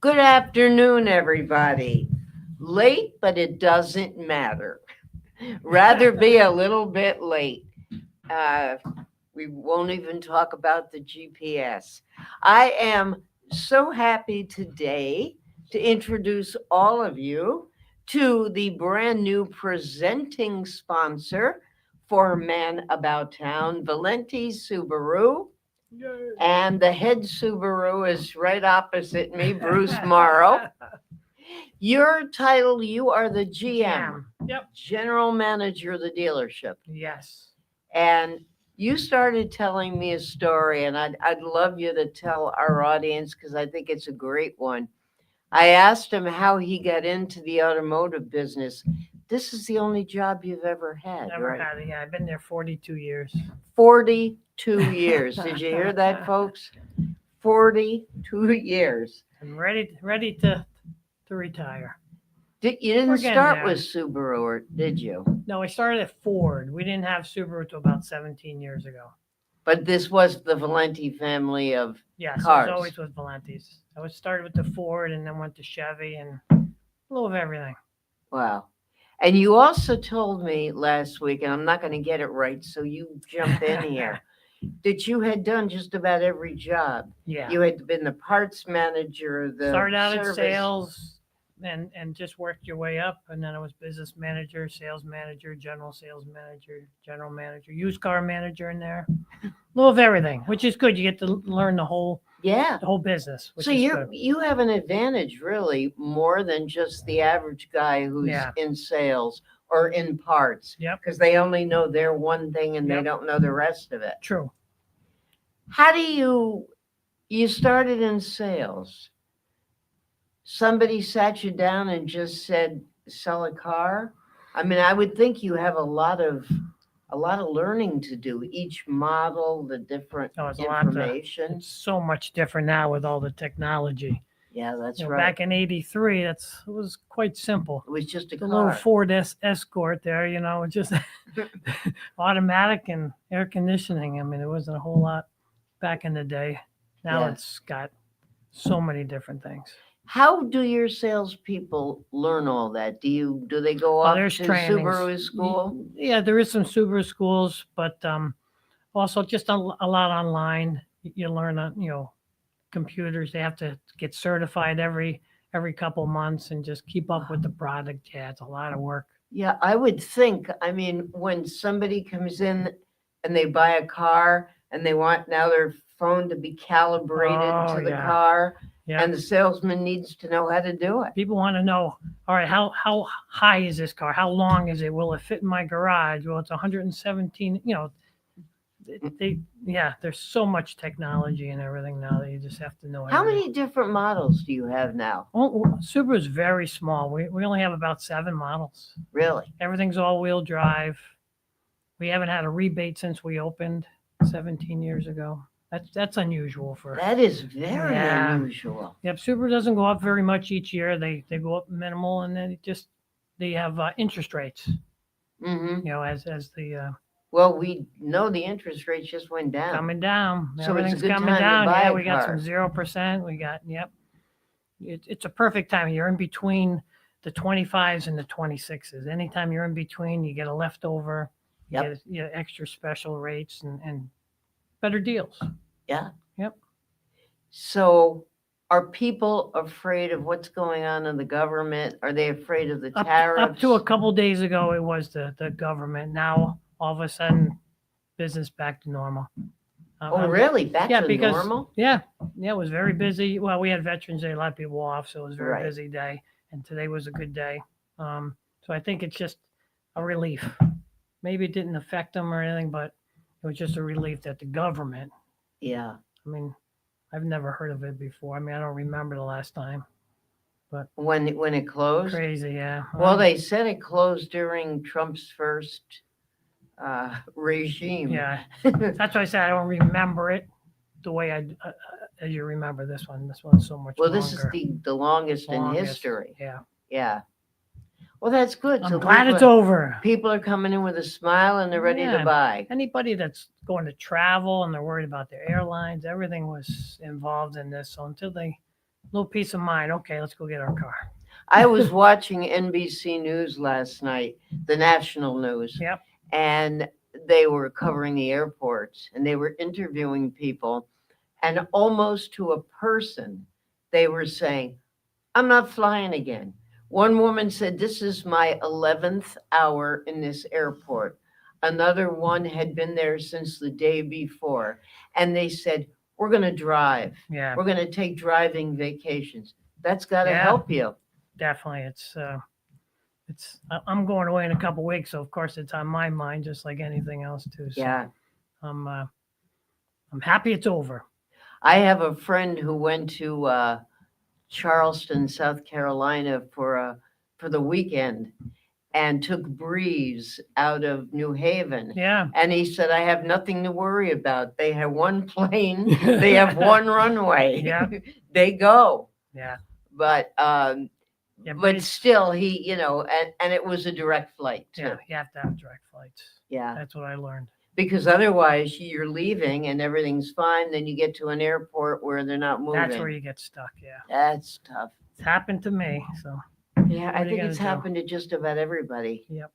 Good afternoon, everybody. Late, but it doesn't matter. Rather be a little bit late. Uh, we won't even talk about the GPS. I am so happy today to introduce all of you to the brand new presenting sponsor for Man About Town, Valenti Subaru. Yay. And the head Subaru is right opposite me, Bruce Morrow. Your title, you are the GM, Yep. General Manager of the dealership. Yes. And you started telling me a story, and I'd love you to tell our audience because I think it's a great one. I asked him how he got into the automotive business. This is the only job you've ever had, Never right? had it. Yeah, I've been there 42 years. 42 years. Did you hear that, folks? 42 years. I'm ready to retire. You didn't We're getting start there. with Subaru, or did you? No, I started at Ford. We didn't have Subaru until about 17 years ago. But this was the Valenti family of Yeah, so cars. it's always with Valentis. I was started with the Ford and then went to Chevy and a little of everything. Wow. And you also told me last week, and I'm not going to get it right, so you jump in here, that you had done just about every job. Yeah. You had been the parts manager, the Started out service. at sales and just worked your way up, and then I was business manager, sales manager, general manager, used car manager in there. A little of everything, which is good. You get to learn the whole Yeah. business, which So is you good. you have an advantage, really, more than just the average guy who's Yeah. in sales or in parts, Yep. because they only know their one thing and they Yep. don't know the rest of it. True. How do you started in sales? Somebody sat you down and just said, "Sell a car." I mean, I would think you have a lot of learning to do. Each model, the different Oh, it's a lot. information. It's so much different now with all the technology. Yeah, that's You know, right. back in '83, it was quite simple. It was just a The little car. Ford Escort there, just automatic and air conditioning. I mean, there wasn't a whole lot back in the day. Now Yeah. it's got so many different things. How do your salespeople learn all that? Do they go Oh, off there's to trainings. Subaru school? Yeah, there is some Subaru schools, but also just a lot online. You learn on computers. They have to get certified every couple months and just keep up with the product. Yeah, it's a lot of work. Yeah, I would think. I mean, when somebody comes in and they buy a car and they want now their phone to be calibrated Oh, to the yeah. car, Yeah. and the salesman needs to know how to do it. People want to know, all right, how high is this car? How long is it? Will it fit in my garage? Well, it's 117. There's so much technology and everything now that you just have to know How everything. many different models do you have now? Subaru's very small. We only have about 7 models. Really? Everything's all-wheel drive. We haven't had a rebate since we opened 17 years ago. That's unusual for. That is very Yeah. unusual. Yep, Subaru doesn't go up very much each year. They go up minimal, and then they have interest rates. Hmm. As the Well, we know the interest rates just went down. coming down. So it's a Everything's good coming time to down. buy Yeah, a we got car. some 0%. We got It's a perfect time. You're in between the 25s and the 26s. Anytime you're in between, you get a leftover. Yep. You get extra special rates and better deals. Yeah. Yep. So are people afraid of what's going on in the government? Are they afraid of the tariffs? Up to a couple days ago, it was the government. Now, all of a sudden, business back to normal. Oh, really? Back Yeah, to because normal? yeah, it was very busy. Well, we had Veterans Day, a lot of people off, so it was a very Right. busy day. And today was a good day. So I think it's just a relief. Maybe it didn't affect them or anything, but it was just a relief that the government. Yeah. I mean, I've never heard of it before. I mean, I don't remember the last time. When it closed? Crazy, yeah. Well, they said it closed during Trump's first regime. Yeah, that's why I said I don't remember it the way as you remember this one. This one's so much Well, longer. this is the longest in history. Yeah. Yeah. Well, that's good. I'm glad it's over. People are coming in with a smile and they're ready to Yeah. buy. Anybody that's going to travel and they're worried about their airlines, everything was involved in this. So until they little peace of mind. Okay, let's go get our car. I was watching NBC News last night, the national news, Yep. and they were covering the airports and they were interviewing people, and almost to a person, they were saying, I'm not flying again. One woman said, this is my 11th hour in this airport. Another one had been there since the day before. And they said, we're going to drive. Yeah. We're going to take driving vacations. That's got to Yeah. help you. Definitely. I'm going away in a couple weeks, so of course it's on my mind, just like anything else too. So Yeah. I'm happy it's over. I have a friend who went to Charleston, South Carolina for the weekend and took Breeze out of New Haven. Yeah. And he said, I have nothing to worry about. They have one plane, they have one runway. Yeah. They go. Yeah. But Yeah, but still he, and it was a direct flight too. Yeah, you have to have direct flights. Yeah. That's what I learned. Because otherwise you're leaving and everything's fine, then you get to an airport where they're not moving. That's where you get stuck, yeah. That's tough. It's happened to me, so. Yeah, I What are you think it's gonna do? happened to just about everybody. Yep.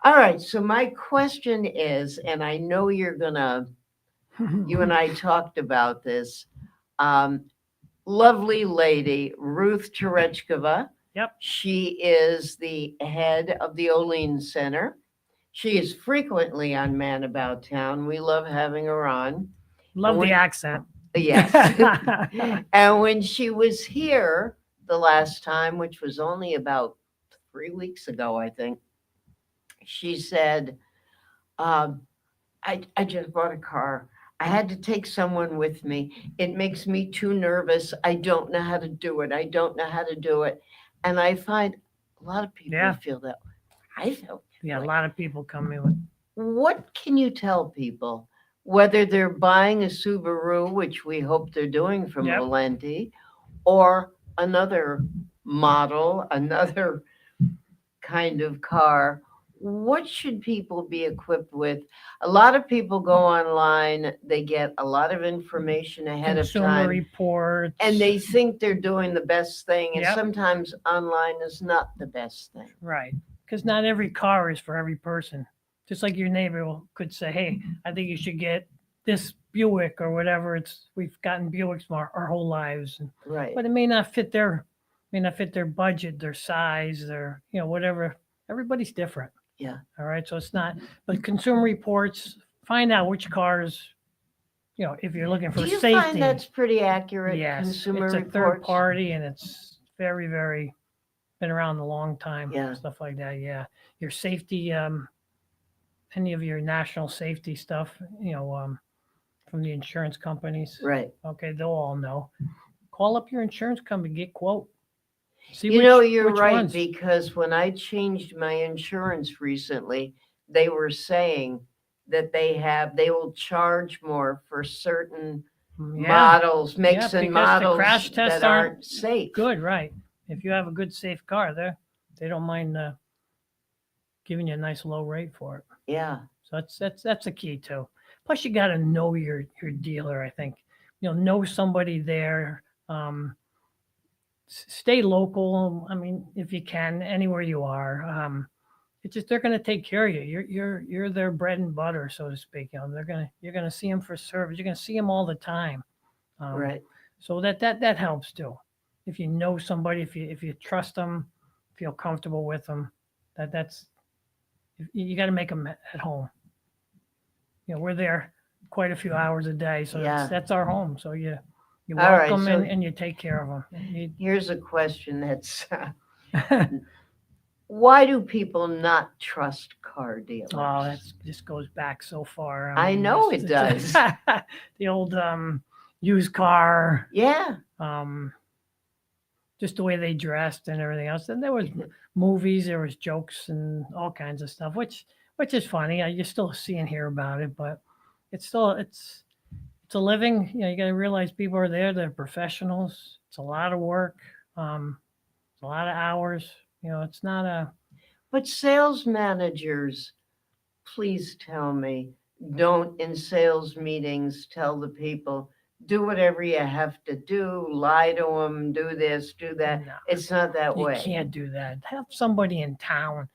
All right, so my question is, and I know you and I talked about this, lovely lady, Ruth Terechkova. Yep. She is the head of the Olean Center. She is frequently on Man About Town. We love having her on. Love When- the accent. Yes. And when she was here the last time, which was only about 3 weeks ago, I think, she said, I just bought a car. I had to take someone with me. It makes me too nervous. I don't know how to do it. I don't know how to do it. And I find a lot of people Yeah. feel that. I felt Yeah, a like- lot of people come in with. What can you tell people, whether they're buying a Subaru, which we hope they're doing from Yep. Valenti, or another model, another kind of car? What should people be equipped with? A lot of people go online, they get a lot of information ahead of Consumer time, reports. and they think they're doing the best thing, and Yep. sometimes online is not the best thing. Right. Because not every car is for every person. Just like your neighbor could say, hey, I think you should get this Buick or whatever. We've gotten Buicks our whole lives. Right. But it may not fit their budget, their size, their, whatever. Everybody's different. Yeah. All right. So it's not, but Consumer Reports, find out which cars, if you're looking for Do you safety. find that's pretty accurate? Yes. Consumer It's a Reports? third party and it's very, very been around a long time. Yeah. Stuff like that. Yeah. Your safety, any of your national safety stuff, from the insurance companies. Right. Okay. They'll all know. Call up your insurance company, get quote. See You're which right, ones. because when I changed my insurance recently, they were saying that they will charge more for certain Yeah. models, makes Yeah, and because the models crash tests that aren't safe. Good. Right. If you have a good, safe car they don't mind giving you a nice low rate for it. Yeah. So that's a key too. Plus, you got to know your dealer. I think know somebody there. Stay local. I mean, if you can, anywhere you are. It's just they're going to take care of you. You're their bread and butter, so to speak. You're gonna see them for service. You're gonna see them all the time. Right. So that helps too. If you know somebody, if you trust them, feel comfortable with them, that's you got to make them at home. We're there quite a few hours a day, so Yeah. that's our home. So you All right, welcome so- and you take care of them. Here's a question that's why do people not trust car dealers? Oh, that just goes back so far. I know it does. The old used car, Yeah. just the way they dressed and everything else. And there was movies, there was jokes and all kinds of stuff, which is funny. You still see and hear about it, but it's a living. You got to realize people are there. They're professionals. It's a lot of work. It's a lot of hours. It's not a. But sales managers, please tell me, don't in sales meetings tell the people, do whatever you have to do, lie to them, do this, do that. No, It's not that you way. can't do that. Have somebody in town.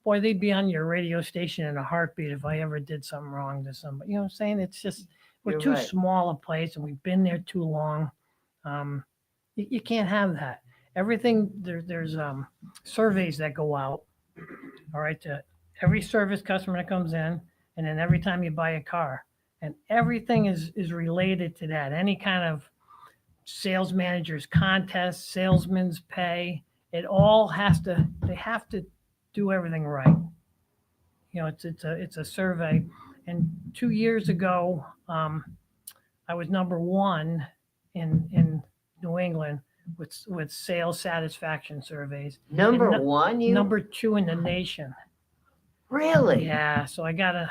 Boy, they'd be on your radio station in a heartbeat if I ever did something wrong to somebody. You know what I'm saying? It's just we're You're too right. small a place and we've been there too long. You can't have that. Everything there's surveys that go out. All right, to every service customer that comes in, and then every time you buy a car, and everything is related to that. Any kind of sales managers contest, salesman's pay, it all has to. They have to do everything right. You know, it's a survey, and 2 years ago, I was number one in New England with sales satisfaction surveys, Number and one, you number two in the nation. really? Yeah, so I got a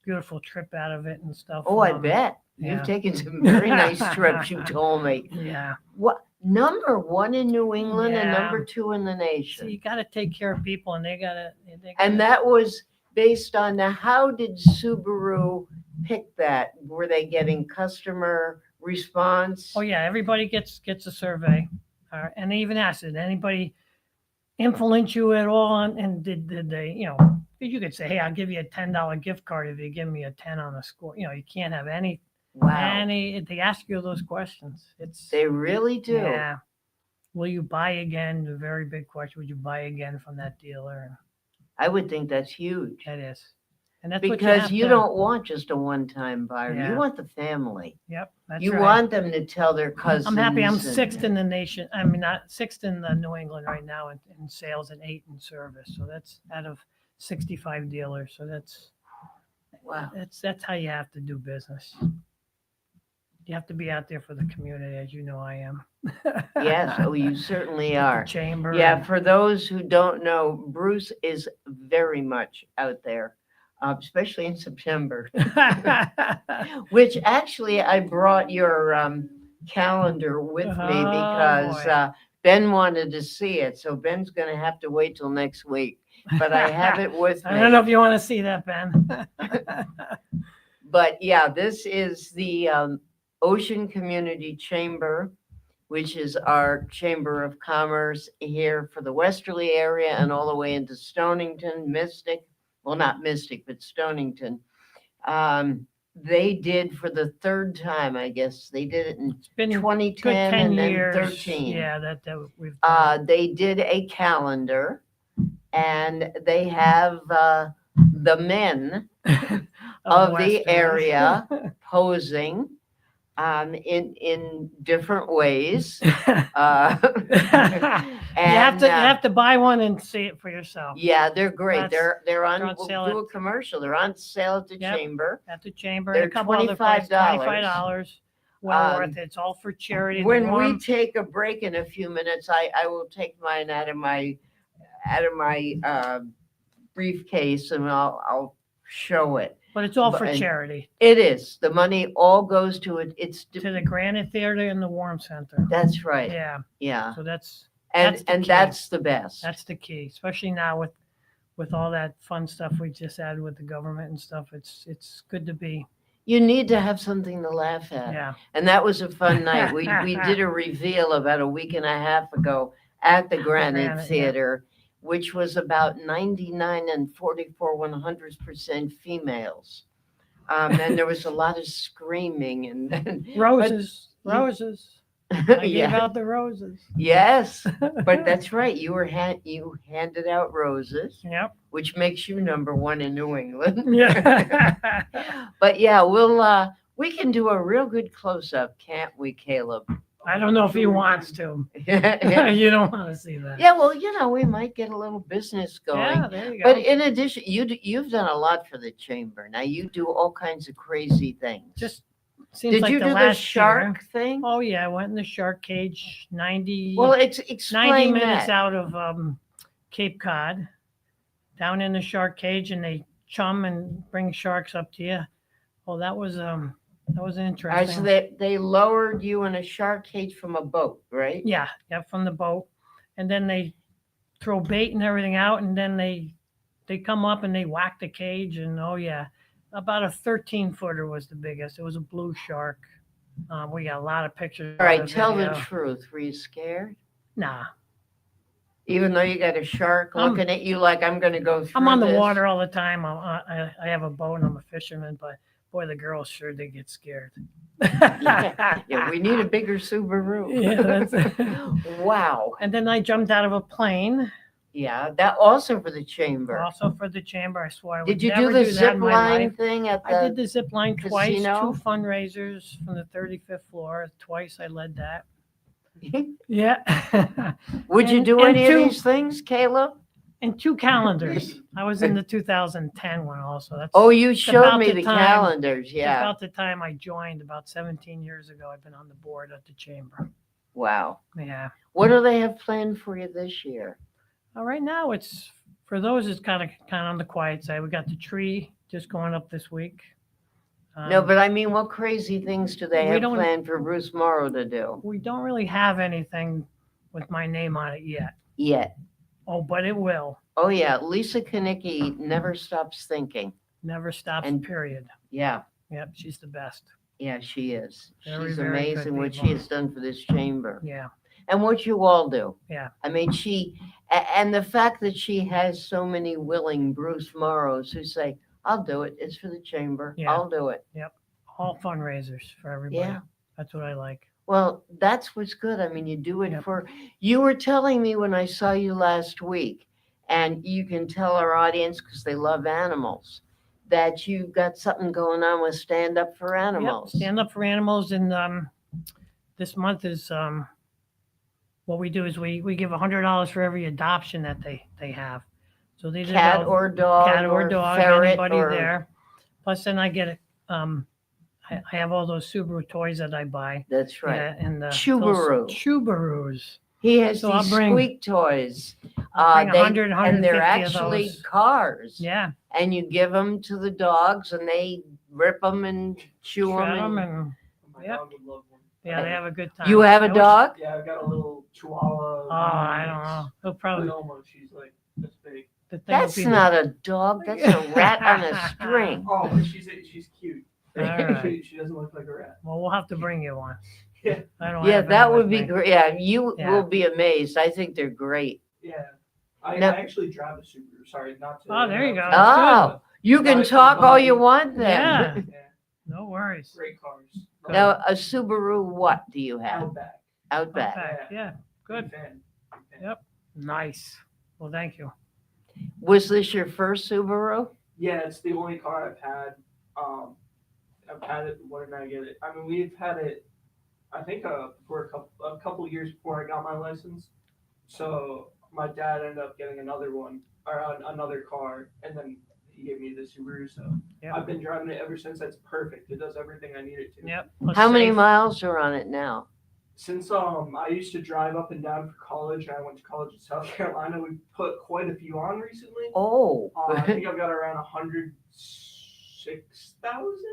beautiful trip out of it and stuff. Oh, I bet. yeah. You've taken some very nice trips, you told me. Yeah. What number one in New England and Yeah. number two in the So nation? you got to take care of people, and they gotta. And that was based on how did Subaru pick that? Were they getting customer response? Oh yeah, everybody gets a survey, and they even asked, did anybody influence you at all? And did they, you could say, hey, I'll give you a $10 gift card if you give me a 10 on a score. You can't have any. Wow. They ask you those questions. They really do. Yeah. Will you buy again? The very big question. Would you buy again from that dealer? I would think that's huge. That is. And that's Because what you don't want just a one-time buyer. Yeah. You want the family. Yep. That's You right. want them to tell their cousins. I'm happy. I'm and- sixth in the nation. I mean, not sixth in the New England right now in sales and 8 in service. So that's out of 65 dealers. So Wow. that's how you have to do business. You have to be out there for the community, as you know I am. Yes. Oh, you certainly With the are. chamber. Yeah. For those who don't know, Bruce is very much out there, especially in September. Which actually, I brought your calendar with me Oh, because boy. Ben wanted to see it. So Ben's going to have to wait till next week. But I have it with me. I don't know if you want to see that, Ben. But yeah, this is the Ocean Community Chamber, which is our Chamber of Commerce here for the Westerly area and all the way into Stonington, Mystic. Well, not Mystic, but Stonington. They did for the third time, I guess. They did it in It's been good 2010 10 and then years. 13. Yeah, that we've done. They did a calendar, and they have the men of the Western. area posing in different ways. you And have to buy one and see it for yourself. yeah, they're great. That's- They're on. they're on We'll sale do at- a commercial. They're on sale at the Yep. chamber. At the chamber, They're and a couple other places, $25. $25. Well worth it. It's all for charity. It's When we warm. take a break in a few minutes, I will take mine out of my briefcase and I'll show it. But it's all for and- charity. It is. The money all goes to it. It's To the Granite Theater and the Warm Center. that's right. Yeah. Yeah. So that's And the key. that's the best. That's the key, especially now with all that fun stuff we just had with the government and stuff. It's good to be. You need to have something to laugh at. Yeah. And that was a fun night. We did a reveal about a week and a half ago at the Granite Granite, yeah. Theater, which was about 99 and 44 100% females. And there was a lot of screaming and Roses. you- Roses. I gave yeah. out the roses. Yes, but that's right. You handed out roses, Yep. which makes you number one in New England. Yeah. But yeah, we can do a real good close up, can't we, Caleb? I don't know if he wants to. Yeah, You don't want to see that. well, we might get a little business going. Yeah, there you go. But in addition, you've done a lot for the chamber. Now you do all kinds of crazy things. Just seems Did like you the do the last shark year. thing? Oh yeah, I went in the shark cage 90, Well, 90 explain minutes that. out of Cape Cod, down in the shark cage, and they chum and bring sharks up to you. Well, that was All right, so interesting. they lowered you in a shark cage from a boat, right? Yeah, from the boat, and then they throw bait and everything out, and then they come up and they whack the cage, and oh yeah, about a 13-footer was the biggest. It was a blue shark. We got a lot of pictures. All a lot right, of tell the video. truth. Were you scared? Nah, Even though you got a shark I'm- looking at you like I'm going to go through I'm on the this? water all the time. I have a boat and I'm a fisherman, but boy, the girls sure they get scared. Yeah, we need a bigger Subaru. Yeah, that's Wow. And then I jumped out of a plane, Yeah, that also for the chamber. also for the chamber. I swore I would Did you never do the that zip in my line life. thing at I did the? the zip line twice, casino? 2 fundraisers from the 35th floor. Twice I led that. Yeah. Would you And- do and any of two- these things, Caleb? And 2 calendars. I was in the 2010 one also. That's Oh, you showed about me the the time- calendars. Yeah. about the time I joined about 17 years ago. I've been on the board at the chamber. Wow. Yeah. What do they have planned for you this year? Right now, it's for those. It's kind of on the quiet side. We got the tree just going up this week. No, but I mean, what crazy things do they we have don't- planned for Bruce Morrow to do? We don't really have anything with my name on it yet. Yet. Oh, but it will. Oh, yeah. Lisa Kanicki never stops thinking. Never stops. And- Period. Yeah. Yep, she's the best. Yeah, she is. Very, She's very good amazing what she people. has done for this chamber. Yeah. And what you all do. Yeah. I mean, and the fact that she has so many willing Bruce Morrows who say, I'll do it. It's for the chamber. Yeah. I'll do it. All fundraisers for everybody. Yeah. That's what I like. Well, that's what's good. I mean, you do it Yep. you were telling me when I saw you last week, and you can tell our audience because they love animals, that you've got something going on with Stand Up for Animals. Yep. Stand up for animals. And this month is what we do is we give $100 for every adoption that they have. So these Cat are or dog, cat or dog, ferret, anybody or there. Plus, then I get I have all those Subaru toys that I buy. That's right. Yeah, and the Subaru. Subarus. He has So I'll these bring- squeak toys. I'll bring They- 100, and they're 150 of actually those. cars. Yeah, And you give them to the dogs, and they rip them and chew shred 'em them. and My Yep. dog would love one. yeah, they have a good time. You have I a wish- dog? Yeah, I've got a little Chihuahua. Oh, I don't know. He'll probably. Wilma, she's like this big. The thing will That's be- not a dog. That's a rat on a string. Oh, but she's cute. All right. She doesn't look like a rat. Well, we'll have to bring you one. Yeah. I don't. Yeah, have that any would with be me. great. Yeah, you Yeah. will be amazed. I think they're great. Yeah. I No. actually drive a Subaru. Sorry, not to. Oh, there you go. Oh, you can Right, talk all you right. want then. Yeah. Yeah, No worries. great cars. Now, a Subaru, what do you have? Outback. Outback. Okay, yeah, good. Big fan. Big fan. Yep. Nice. Well, thank you. Was this your first Subaru? Yeah, it's the only car I've had. I've had it. When did I get it? I mean, we've had it. I think for a couple years before I got my license. So my dad ended up getting another one or another car, and then he gave me the Subaru. So Yep. I've been driving it ever since. It's perfect. It does everything I need it to. Yep. How many Safe. miles are on it now? Since I used to drive up and down for college, and I went to college in South Carolina. We put quite a few on recently. Oh, I think I've got around 106,000.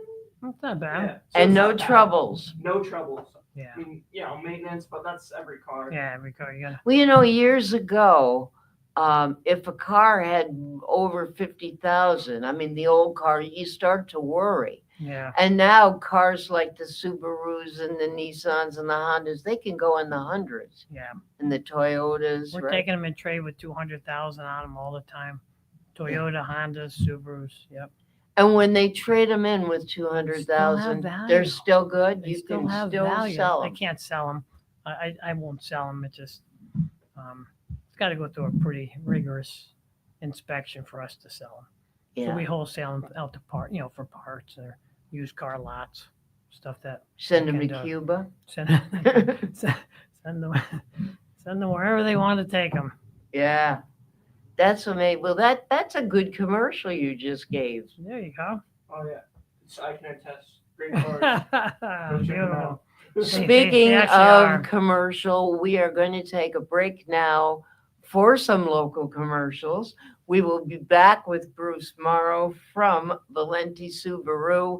That's not bad. So and it's no not bad. troubles. No troubles. Yeah. I mean, maintenance, but that's every car. Yeah, because you gotta. Well, years ago, if a car had over 50,000, I mean, the old car, you start to worry. Yeah. And now cars like the Subarus and the Nissans and the Hondas, they can go in the hundreds. Yeah. And the Toyotas, We're right? taking them in trade with 200,000 on them all the time. Toyota, Hondas, Subarus. Yep. And when they trade them in with 200,000, value. they're still good. They You still can have still value. sell I them. can't sell them. I won't sell them. It just it's got to go through a pretty rigorous inspection for us to sell them. So Yeah. we wholesale them out to for parts or used car lots, stuff that Send them to can do. Cuba. send send them send them wherever they want to take them. Yeah. That's amazing. Well, that's a good commercial you just gave. There you go. Oh yeah, I can attest. Great cars. Go check 'em Beautiful. out. Speaking they actually are. of commercial, we are going to take a break now for some local commercials. We will be back with Bruce Morrow from Valenti Subaru,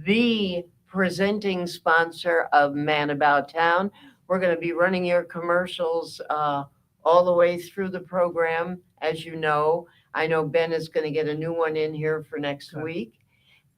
the presenting sponsor of Man About Town. We're going to be running your commercials all the way through the program, as you know. I know Ben is going to get a new one in here for next Good. week.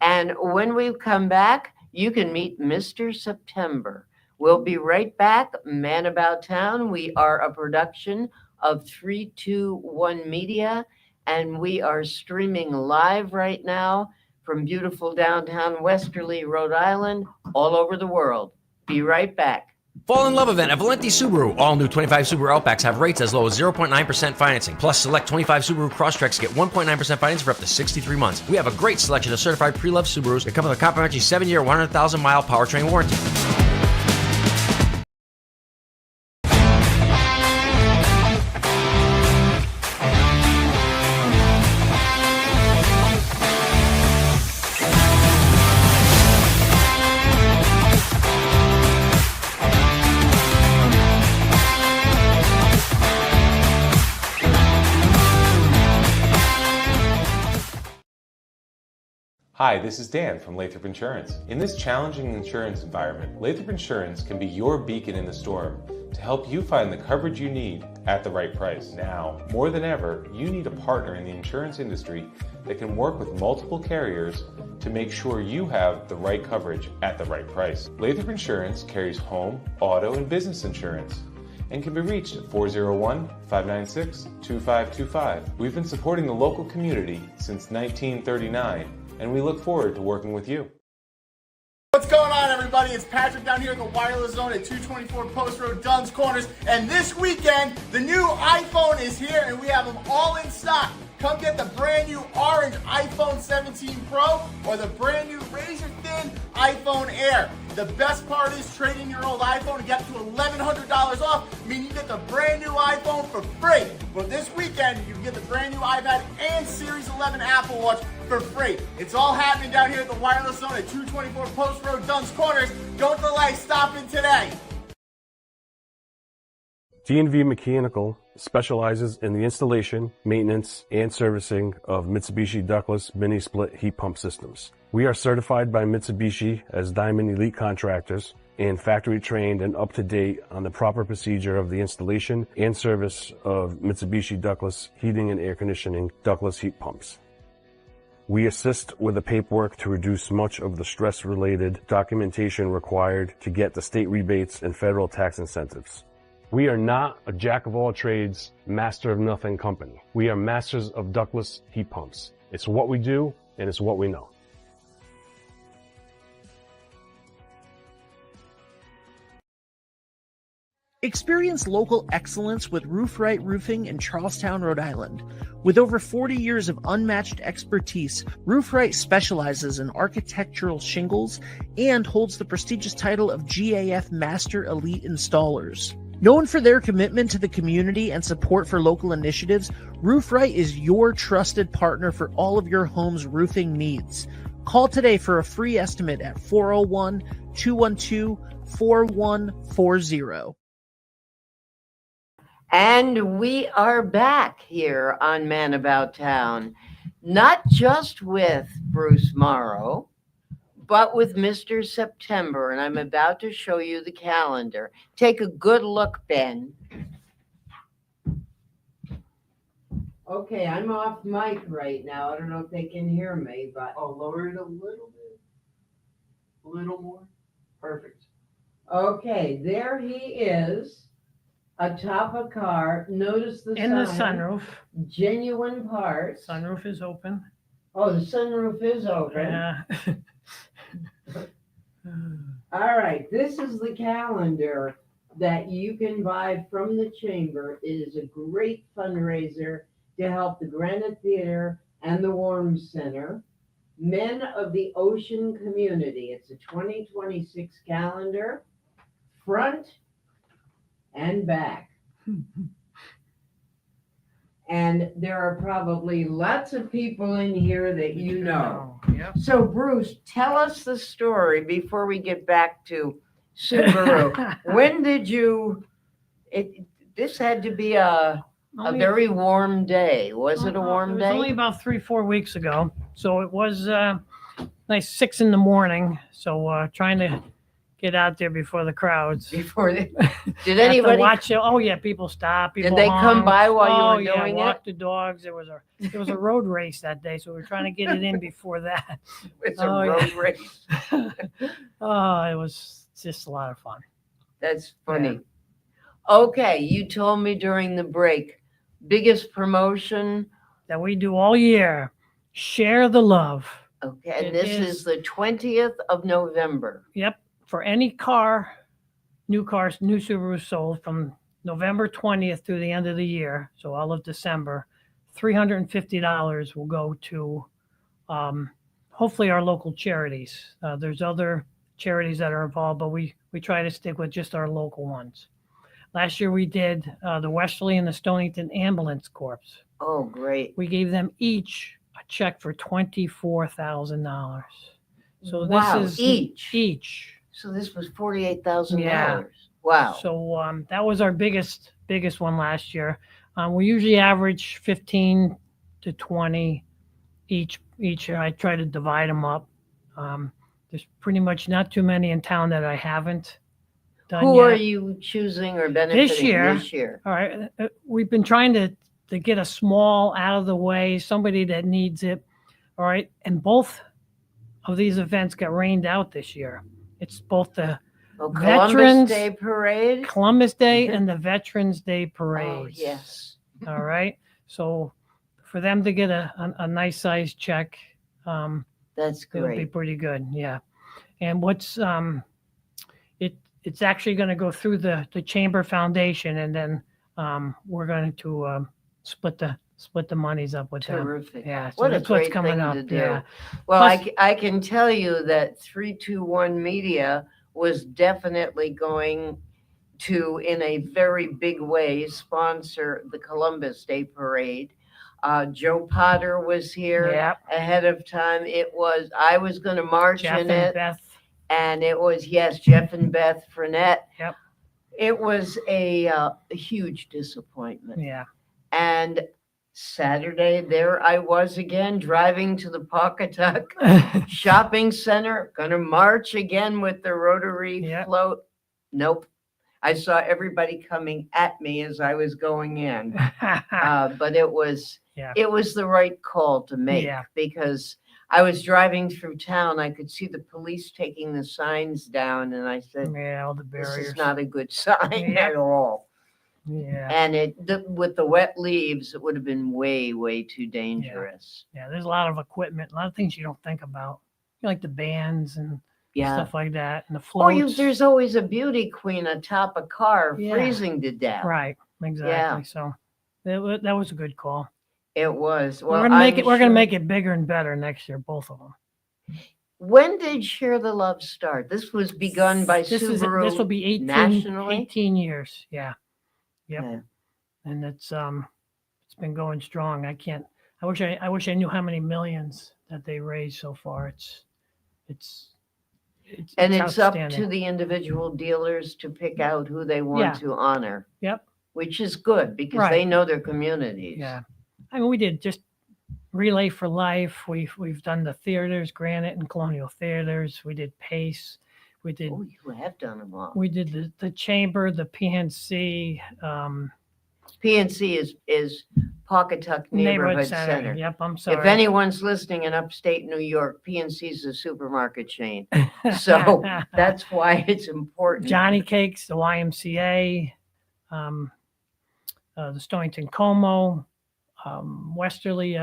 And when we come back, you can meet Mr. September. We'll be right back. Man About Town. We are a production of 321 Media, and we are streaming live right now from beautiful downtown Westerly, Rhode Island, all over the world. Be right back. Fall in Love event at Valenti Subaru. All new 25 Subaru Outbacks have rates as low as 0.9% financing. Plus, select 25 Subaru Crosstreks get 1.9% financing for up to 63 months. We have a great selection of certified pre-loved Subarus that come with a complimentary 7-year, 100,000-mile powertrain warranty. Hi, this is Dan from Lathrop Insurance. In this challenging insurance environment, Lathrop Insurance can be your beacon in the storm to help you find the coverage you need at the right price. Now, more than ever, you need a partner in the insurance industry that can work with multiple carriers to make sure you have the right coverage at the right price. Lathrop Insurance carries home, auto, and business insurance and can be reached at 401-596-2525. We've been supporting the local community since 1939, and we look forward to working with you. What's going on, everybody? It's Patrick down here at the Wireless Zone at 224 Post Road, Dunn's Corners. And this weekend, the new iPhone is here, and we have them all in stock. Come get the brand new orange iPhone 17 Pro or the brand new razor thin iPhone Air. The best part is trading your old iPhone and get up to $1,100 off, meaning you get the brand new iPhone for free. But this weekend, you can get the brand new iPad and Series 11 Apple Watch for free. It's all happening down here at the Wireless Zone at 224 Post Road, Dunn's Corners. Don't delay, stop in today. D&V Mechanical specializes in the installation, maintenance, and servicing of Mitsubishi ductless mini-split heat pump systems. We are certified by Mitsubishi as Diamond Elite Contractors and factory trained and up to date on the proper procedure of the installation and service of Mitsubishi ductless heating and air conditioning ductless heat pumps. We assist with the paperwork to reduce much of the stress-related documentation required to get the state rebates and federal tax incentives. We are not a jack-of-all-trades, master-of-nothing company. We are masters of ductless heat pumps. It's what we do, and it's what we know. Experience local excellence with Roof Right Roofing in Charlestown, Rhode Island. With over 40 years of unmatched expertise, Roof Right specializes in architectural shingles and holds the prestigious title of GAF Master Elite Installers. Known for their commitment to the community and support for local initiatives, Roof Right is your trusted partner for all of your home's roofing needs. Call today for a free estimate at 401-212-4140. And we are back here on Man About Town, not just with Bruce Morrow, but with Mr. September. And I'm about to show you the calendar. Take a good look, Ben. Okay, I'm off mic right now. I don't know if they can hear me, but Oh, lower it a little bit. A little more. Perfect. okay, there he is atop a car. Notice the In the sign, sunroof. genuine parts. Sunroof is open. Oh, the sunroof is open. Yeah. All right, this is the calendar that you can buy from the chamber. It is a great fundraiser to help the Granite Theater and the Warm Center. Men of the Ocean Community. It's a 2026 calendar, front and back. And there are probably lots of people in here that you know. Yep. So Bruce, tell us the story before we get back to Subaru. When did you, this had to be a very warm day. Was it a warm It was day? only about 3-4 weeks ago. So it was nice 6 in the morning. So trying to get out there before the crowds. before they, did Have to anybody? watch it? Oh yeah, people stop. People they come honk. by while you oh, were yeah, doing walk it? the dogs. It was a road race that day, so we were trying to get it in before that. It's a Oh, yeah. road race. Oh, it was just a lot of fun. That's funny. Okay, you told me during the break, biggest promotion. That we do all year. Share the love. Okay, and It this is- is the 20th of November. Yep. For any car, new Subaru sold from November 20th through the end of the year, so all of December, $350 will go to hopefully our local charities. There's other charities that are involved, but we try to stick with just our local ones. Last year we did the Westerly and the Stonington Ambulance Corps. Oh, great. We gave them each a check for $24,000. So this Wow, is each. So this was $48,000. Yeah. Wow. So that was our biggest one last year. We usually average 15 to 20 each year. I try to divide them up. There's pretty much not too many in town that I haven't done Who yet. are you choosing or benefiting this year? All right. We've been trying to get a small, out of the way, somebody that needs it. All right. And both of these events got rained out this year. It's both the Oh, Columbus Veterans Day Parade? Columbus Day and the Veterans Day parades. Oh, yes. All right. So for them to get a nice size check, That's it'll be great. pretty good. Yeah. And what's it's actually going to go through the Chamber Foundation, and then we're going to split the monies up with them. Terrific. Yeah. So What a that's what's great coming thing up. to do. Yeah. Well, Plus- I can tell you that 321 Media was definitely going to, in a very big way, sponsor the Columbus Day Parade. Joe Potter was here Yeah. ahead of time. I was going to march Jeff in and it. Beth. And it was, yes, Jeff and Beth Frenette. Yep. It was a huge disappointment. Yeah. And Saturday, there I was again, driving to the Pawcatuck Shopping Center, gonna march again with the Rotary Yep. float. Nope. I saw everybody coming at me as I was going in. But it was Yeah. it was the right call to make Yeah. because I was driving through town. I could see the police taking the signs down, and I said, Yeah, all the "This barriers. is not a good sign Yep. at all." Yeah. And with the wet leaves, it would have been way, way too dangerous. Yeah. There's a lot of equipment, a lot of things you don't think about. Like the bands and Yeah. stuff like that, and the Or floats. there's always a beauty queen atop a car Yeah. freezing to death. Right. Exactly. Yeah. So that was a good call. It was. We're Well, gonna make I'm it. We're gonna sure- make it bigger and better next year, both of them. When did Share the Love start? This was begun by This Subaru. this will be nationally? 18 years. Yeah. Yep. Yeah. And it's been going strong. I wish I knew how many millions that they raised so far. And it's up to outstanding. the individual dealers to pick out who they want Yeah. to honor. Yep. Which is good because Right. they know their communities. Yeah. I mean, we did just Relay for Life. We've done the theaters, Granite and Colonial Theaters. We did Pace. We did Oh, you have done them all. we did the Chamber, the PNC, PNC is Pawcatuck Neighborhood Center. Yep, I'm sorry. If anyone's listening in upstate New York, PNC is a supermarket chain. So that's why it's important. Johnny Cakes, the YMCA, the Stonington Como, Westerly.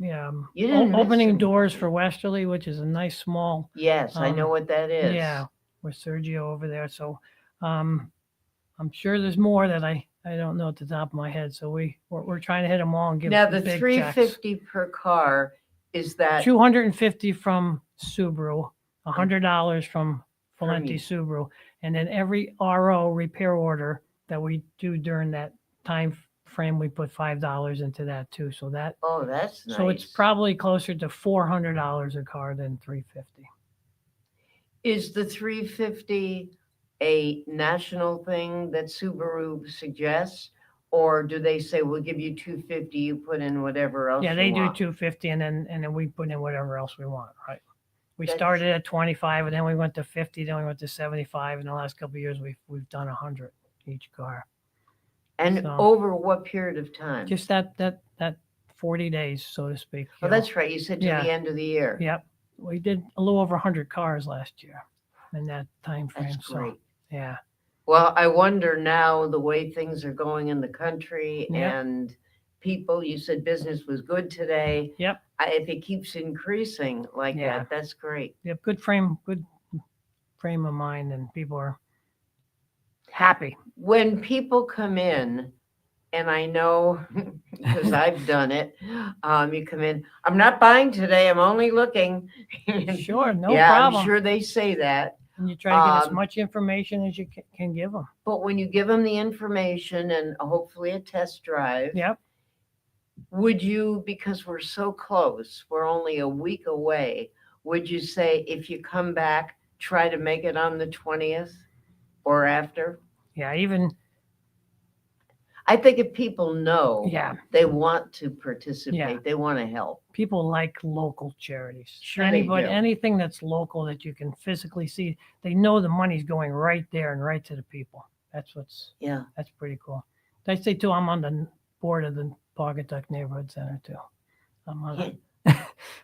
Yeah, You didn't miss opening them. doors for Westerly, which is a nice small. Yes, I know what that is. Yeah, with Sergio over there. So I'm sure there's more that I don't know at the top of my head. So we're trying to hit them all and give Now the big $350 per car is that 250 from Subaru, $100 from Valenti you. Subaru, and then every RO repair order that we do during that time frame, we put $5 into that too. So that's nice. so it's probably closer to $400 a car than $350. Is the 350 a national thing that Subaru suggests? Or do they say, we'll give you 250, you put in whatever else Yeah, you they do want? 250, and then we put in whatever else we want. Right. We That's- started at 25, and then we went to 50, then we went to 75. In the last couple of years, we've done 100 each car. And So- over what period of time? Just that 40 days, so to speak. Oh, that's right. You said to Yeah. the end of the year. Yep. We did a little over 100 cars last year in that time frame. That's So great. yeah. Well, I wonder now the way things are going in the country Yep. and people, you said business was good today. Yep. If it keeps increasing like Yeah. that, that's great. Yep. Good frame of mind, and people are happy. When people come in, and I know because I've done it, you come in, I'm not buying today, I'm only looking. Sure, no Yeah, problem. I'm sure they say that. And you try to get as Um, much information as you can give them. But when you give them the information and hopefully a test drive, Yep. would you, because we're so close, we're only a week away, would you say if you come back, try to make it on the 20th or after? Yeah. Even I think if people know yeah. they want to participate, Yeah. they want to help. People like local charities. Sure they do. Anything that's local that you can physically see, they know the money's going right there and right to the people. That's Yeah. pretty cool. I say too, I'm on the board of the Pawcatuck Neighborhood Center too. I'm on it.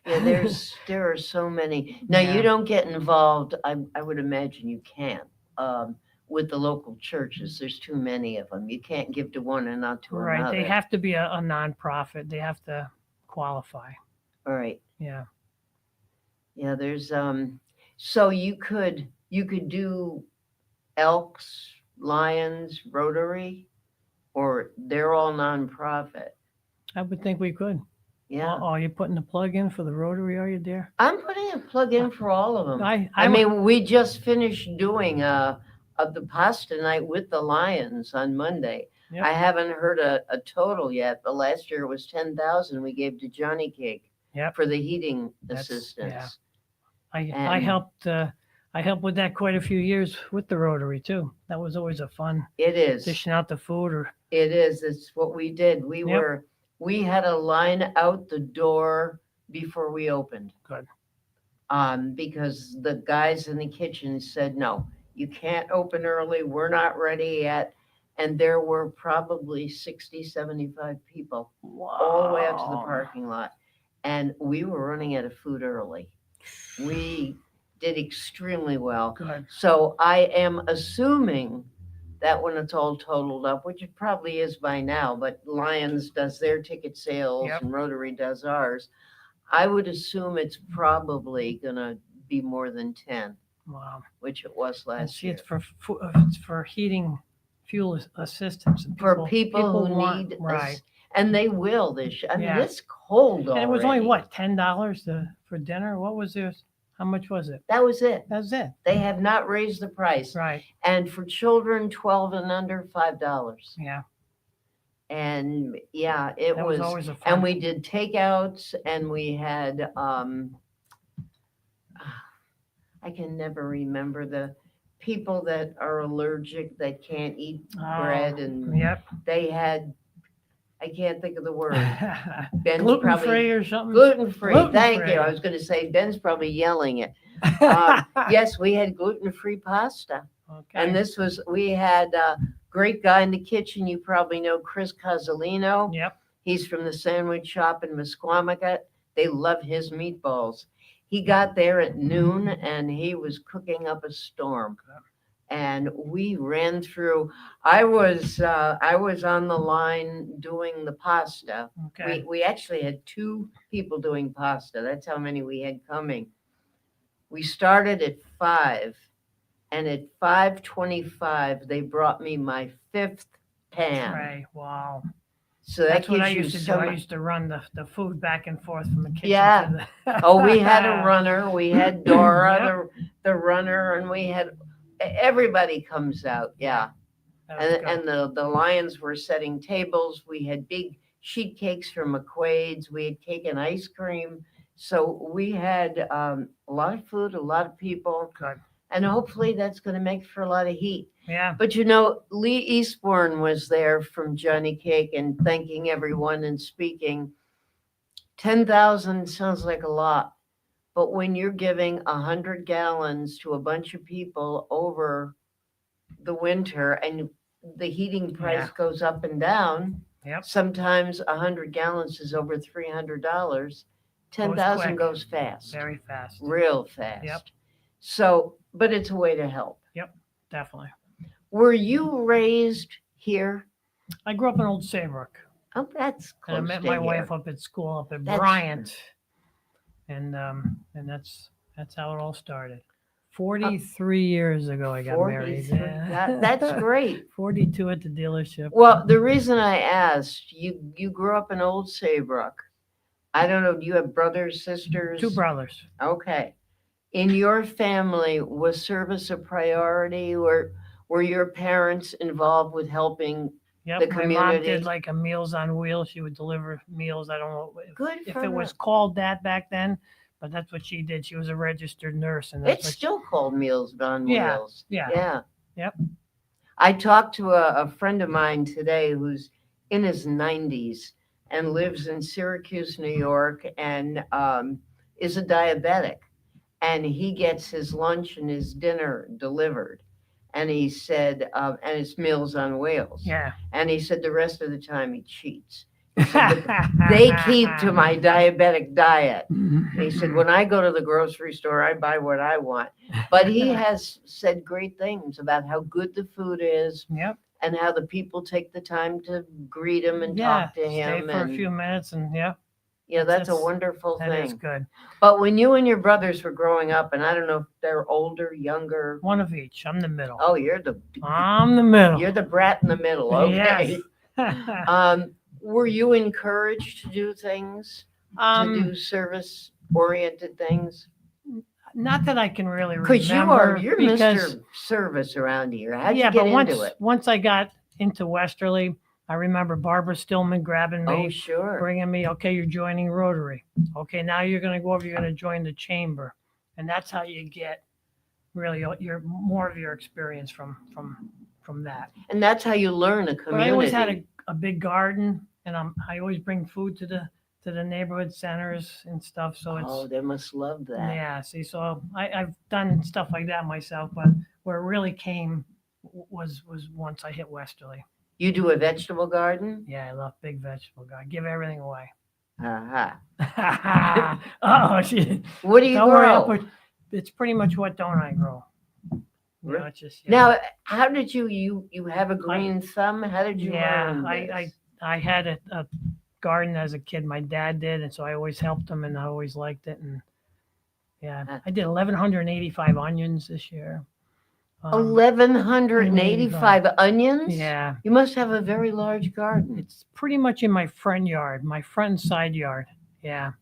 Yeah, there are so many. Now Yeah. you don't get involved. I would imagine you can't with the local churches. There's too many of them. You can't give to one and not to Right. another. They have to be a nonprofit. They have to qualify. All right. Yeah. Yeah. There's So you could do Elks, Lions, Rotary, or they're all nonprofit. I would think we could. Yeah. Oh, you're putting the plug in for the Rotary, are you, dear? I'm putting a plug in for all of them. I I'm- mean, we just finished doing the pasta night with the Lions on Monday. Yep. I haven't heard a total yet, but last year it was 10,000 we gave to Johnny Cake Yep. for the heating That's- assistance. I And- helped with that quite a few years with the Rotary too. That was always a fun It is. dishing out the food or It is. It's what we did. We had a line out the door before we opened. Good. Because the guys in the kitchen said, no, you can't open early. We're not ready yet. And there were probably 60, 75 people all the way out to the parking lot. And we were running out of food early. We did extremely well. Good. So I am assuming that when it's all totaled up, which it probably is by now, but Lions does their ticket sales Yep. and Rotary does ours. I would assume it's probably gonna be more than 10, Wow. which it was And last see, year. it's for heating fuel assistance. And For people who want- need, right. and they will this year. I mean, Yeah. it's cold And already. it was only what, $10 for dinner? What was this? How much was it? That was it. That's it. They have not raised the price. Right. And for children 12 and under, $5. Yeah. And yeah, it That was always a fun. and we did takeouts and we had I can never remember the people that are allergic that can't eat bread, and Yep. they had, I can't think of the word. Ben's Gluten probably free or something. gluten-free. Thank Gluten-free. you. I was going to say Ben's probably yelling it. Yes, we had gluten-free pasta. Okay. And we had a great guy in the kitchen. You probably know Chris Cozzolino. Yep. He's from the sandwich shop in Musquamacut. They love his meatballs. He got there at noon and he was cooking up a storm. And we ran through. I was on the line doing the pasta. Okay. We actually had 2 people doing pasta. That's how many we had coming. We started at 5, and at 5:25 they brought me my 5th pan. Right. Wow. So that That's what I gives you used to do. some. I used to run the food back and forth from the kitchen. Yeah. To the Oh, we had a runner. We had Dora, Yep. the runner, and we had everybody comes out. Yeah. That was good. And the Lions were setting tables. We had big sheet cakes from McQuaid's. We had cake and ice cream. So we had a lot of food, a lot of people, Good. and hopefully that's going to make for a lot of heat. Yeah. But you know, Lee Eastbourne was there from Johnny Cake and thanking everyone and speaking. 10,000 sounds like a lot, But when you're giving 100 gallons to a bunch of people over the winter and the heating price Yeah. goes up and down, Yep. sometimes 100 gallons is over $300. 10,000 quick. goes fast, Very fast. real fast. Yep. So, but it's a way to help. Definitely. Were you raised here? I grew up in Old Saybrook, Oh, that's and I close met to my here. wife up at school up at That's- Bryant, and that's how it all started. 43 years ago, I got married. 43. That's great. 42 at the dealership. Well, the reason I asked, you grew up in Old Saybrook. I don't know, do you have brothers, sisters? 2 brothers. Okay. In your family, was service a priority, or were your parents involved with helping? Yep. The My mom community? did like a Meals on Wheels. She would deliver meals. I don't know Good if for it was her. called that back then, but that's what she did. She was a registered nurse, and that's It's what still called Meals on Yeah, Wheels. yeah. Yeah. Yep. I talked to a friend of mine today who's in his 90s and lives in Syracuse, New York, and is a diabetic. And he gets his lunch and his dinner delivered. And he said, and it's Meals on Wheels. Yeah. And he said the rest of the time he cheats. He said, they keep to my diabetic diet. And he said, when I go to the grocery store, I buy what I want. But he has said great things about how good the food is Yep. and how the people take the time to greet him and Yeah. talk to Stay him. for And a few minutes, and yeah, that's a that's- wonderful that is thing. good. But when you and your brothers were growing up, and I don't know if they're older, younger. One of each. I'm the middle. Oh, you're the brat in the middle. Okay. Yes. Were you encouraged to do things, to do service-oriented things? Not that I can really remember. Because you're because, Mr. Service around here. How'd yeah, you get but into it? once I got into Westerly, I remember Barbara Stillman grabbing me, Oh, sure. bringing me, okay, you're joining Rotary. Okay, now you're going to go over, you're going to join the chamber. And that's how you get really more of your experience from that. And that's how you learn a community. But I always had a big garden, and I always bring food to the neighborhood centers and stuff. So it's, they must love that. yeah, see, so I've done stuff like that myself, but where it really came was once I hit Westerly. You do a vegetable garden? Yeah, I love big vegetable garden. Give everything away. Uh-huh. Oh, shit. What do you Don't worry, grow? it's pretty much what don't I grow. You know, it's just, yeah. Now, how did you have a green thumb? How did you learn Yeah, this? I had a garden as a kid. My dad did, and so I always helped him, and I always liked it. And yeah, I did 1,185 onions this year. 1,185 onions? Yeah, You must have a very large garden. it's pretty much in my front yard, my front and side yard. Yeah.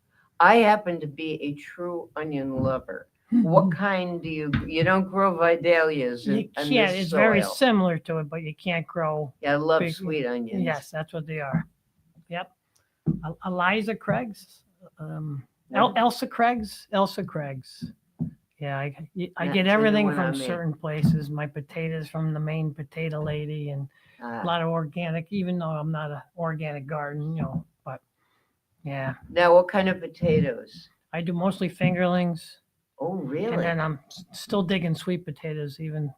I happen to be a true onion lover. What kind do you don't grow vidalias in, You in can't. this It's soil? very similar to it, but you can't grow. Yeah, I love big- sweet onions. Yes, that's what they are. Yep. Eliza Craig's, Elsa Craig's. Yeah, I That's get the everything one I from made. certain places. My potatoes from the main potato lady, and a lot of organic. Even though I'm not an organic garden, but yeah, Now, what kind of potatoes? I do mostly fingerlings, Oh, really? and then I'm still digging sweet potatoes. Even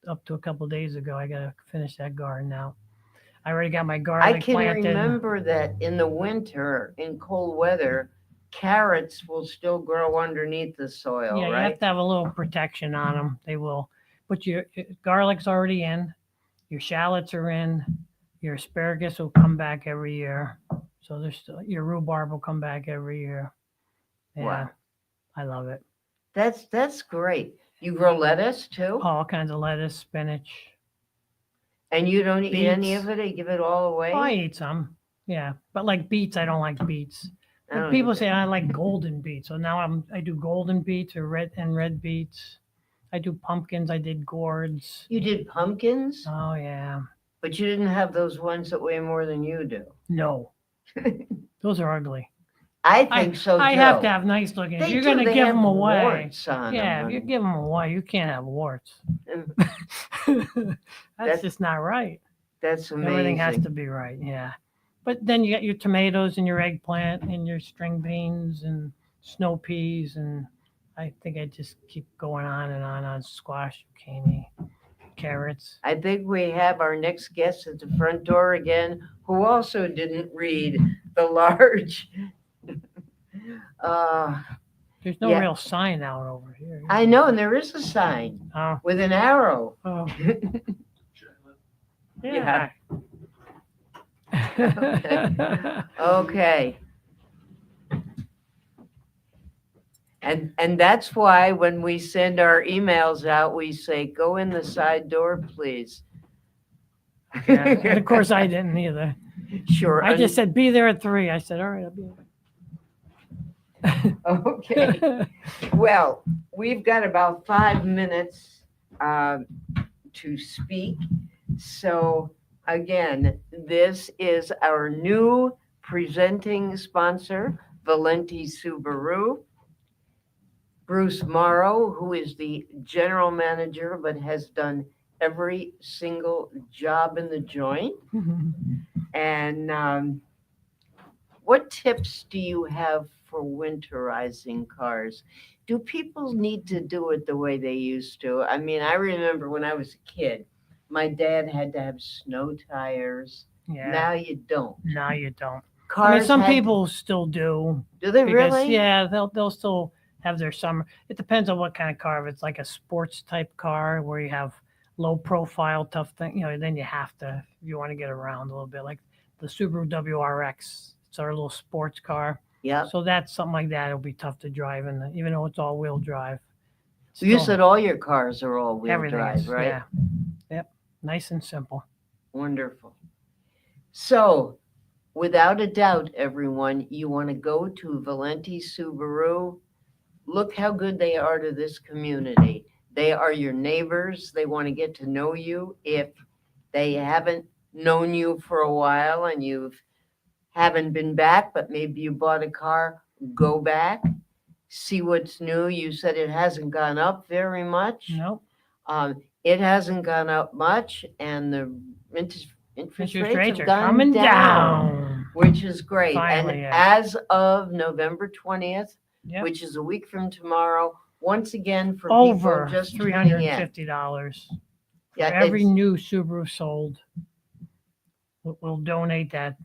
up to a couple days ago, I gotta finish that garden now. I already got my garlic I can planted. remember that in the winter, in cold weather, carrots will still grow underneath the soil, Yeah, you right? have to have a little protection on them. They will. But your garlic's already in, your shallots are in, your asparagus will come back every year. So there's still, your rhubarb will come back every year. Yeah, Wow. I love it. That's great. You grow lettuce too? All kinds of lettuce, spinach. And you don't eat any Beets. of it? You give it all away? Oh, I eat some. Yeah, but like beets, I don't like beets. I don't People either. say I like golden beets, so now I do golden beets or red beets. I do pumpkins. I did gourds. You did pumpkins, Oh yeah. but you didn't have those ones that weigh more than you do. No, those are ugly. I think so too. I have to have nice looking. If They you're do, going to they give have them away. warts on Yeah, them. if you give them away, you can't have warts. That's- That's just not right. That's amazing. Everything has to be right. Yeah. But then you got your tomatoes and your eggplant and your string beans and snow peas and I think I just keep going on squash, zucchini, carrots. I think we have our next guest at the front door again, who also didn't read the large. uh, There's no Yeah. real sign out over here. I know, and there is a sign Oh, with an arrow. oh, Yeah. yeah. Okay. And that's why when we send our emails out, we say, go in the side door, please. Yeah, and of course, I didn't either. Sure. I just said, be there at 3. I said, all right, I'll be there. Okay. Well, we've got about 5 minutes to speak. So again, this is our new presenting sponsor, Valenti Subaru. Bruce Morrow, who is the general manager but has done every single job in the joint. And what tips do you have for winterizing cars? Do people need to do it the way they used to? I mean, I remember when I was a kid, my dad had to have snow tires. Yeah. Now you don't. Now you don't. Cars I mean, some had- people still do. do they Because, really? yeah, they'll still have their summer. It depends on what kind of car. If it's like a sports type car where you have low profile, tough thing, then you have to, if you want to get around a little bit, like the Subaru WRX. It's our little sports car. Yeah. So that's something like that. It'll be tough to drive, and even though it's all-wheel drive. You still, said all your cars are all-wheel everything drive, is, right? Yeah. Yep. Nice and simple. Wonderful. So, without a doubt, everyone, you want to go to Valenti Subaru. Look how good they are to this community. They are your neighbors. They want to get to know you. If they haven't known you for a while and you haven't been back, but maybe you bought a car, go back, see what's new. You said it hasn't gone up very much. Nope. It hasn't gone up much, and the interest Interest rates rates have are gone coming down, down. which is great. Finally, And yeah. as of November 20th, Yep. which is a week from tomorrow, once again for Over people just tuning in. $350 for Yeah, every it's- new Subaru sold. We'll donate that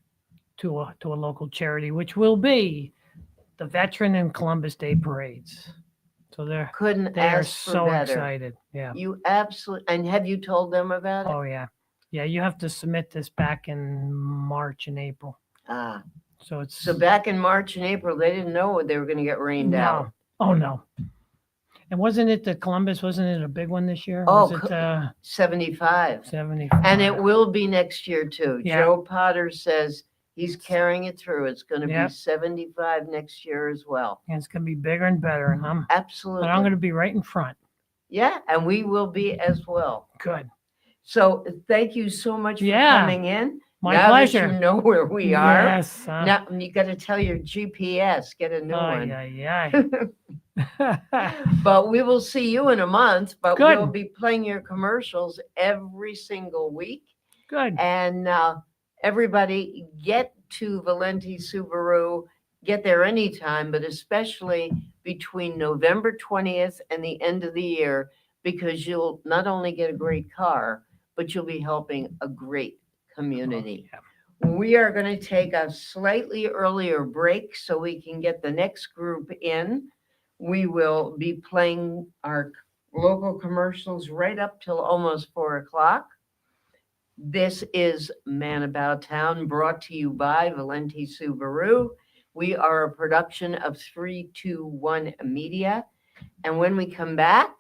to a local charity, which will be the Veteran and Columbus Day parades. So couldn't they are ask for so better. excited. Yeah. You absolutely, and have you told them about it? Oh yeah. Yeah. You have to submit this back in March and April. Ah, So it's so back in March and April, they didn't know they were going to get rained out. No. Oh no. And wasn't it the Columbus? Wasn't it a big one this year? Oh, Was it 75. 75? And it will be next year too. Yeah. Joe Potter says he's carrying it through. It's going to Yep. be 75 next year as well. And it's gonna be bigger and better. And I'm Absolutely. gonna be right in front. Yeah, and we will be as well. Good. So thank you so much for Yeah. coming in. My now pleasure. That you know where we are. Yes. Now you got to tell your GPS, get a new one. Yeah. But we will see you in a month. But Good. we'll be playing your commercials every single week. Good. And everybody get to Valenti Subaru. Get there anytime, but especially between November 20th and the end of the year, because you'll not only get a great car, but you'll be helping a great community. Yeah. We are going to take a slightly earlier break so we can get the next group in. We will be playing our local commercials right up till almost 4 o'clock. This is Man About Town, brought to you by Valenti Subaru. We are a production of 321 Media. And when we come back,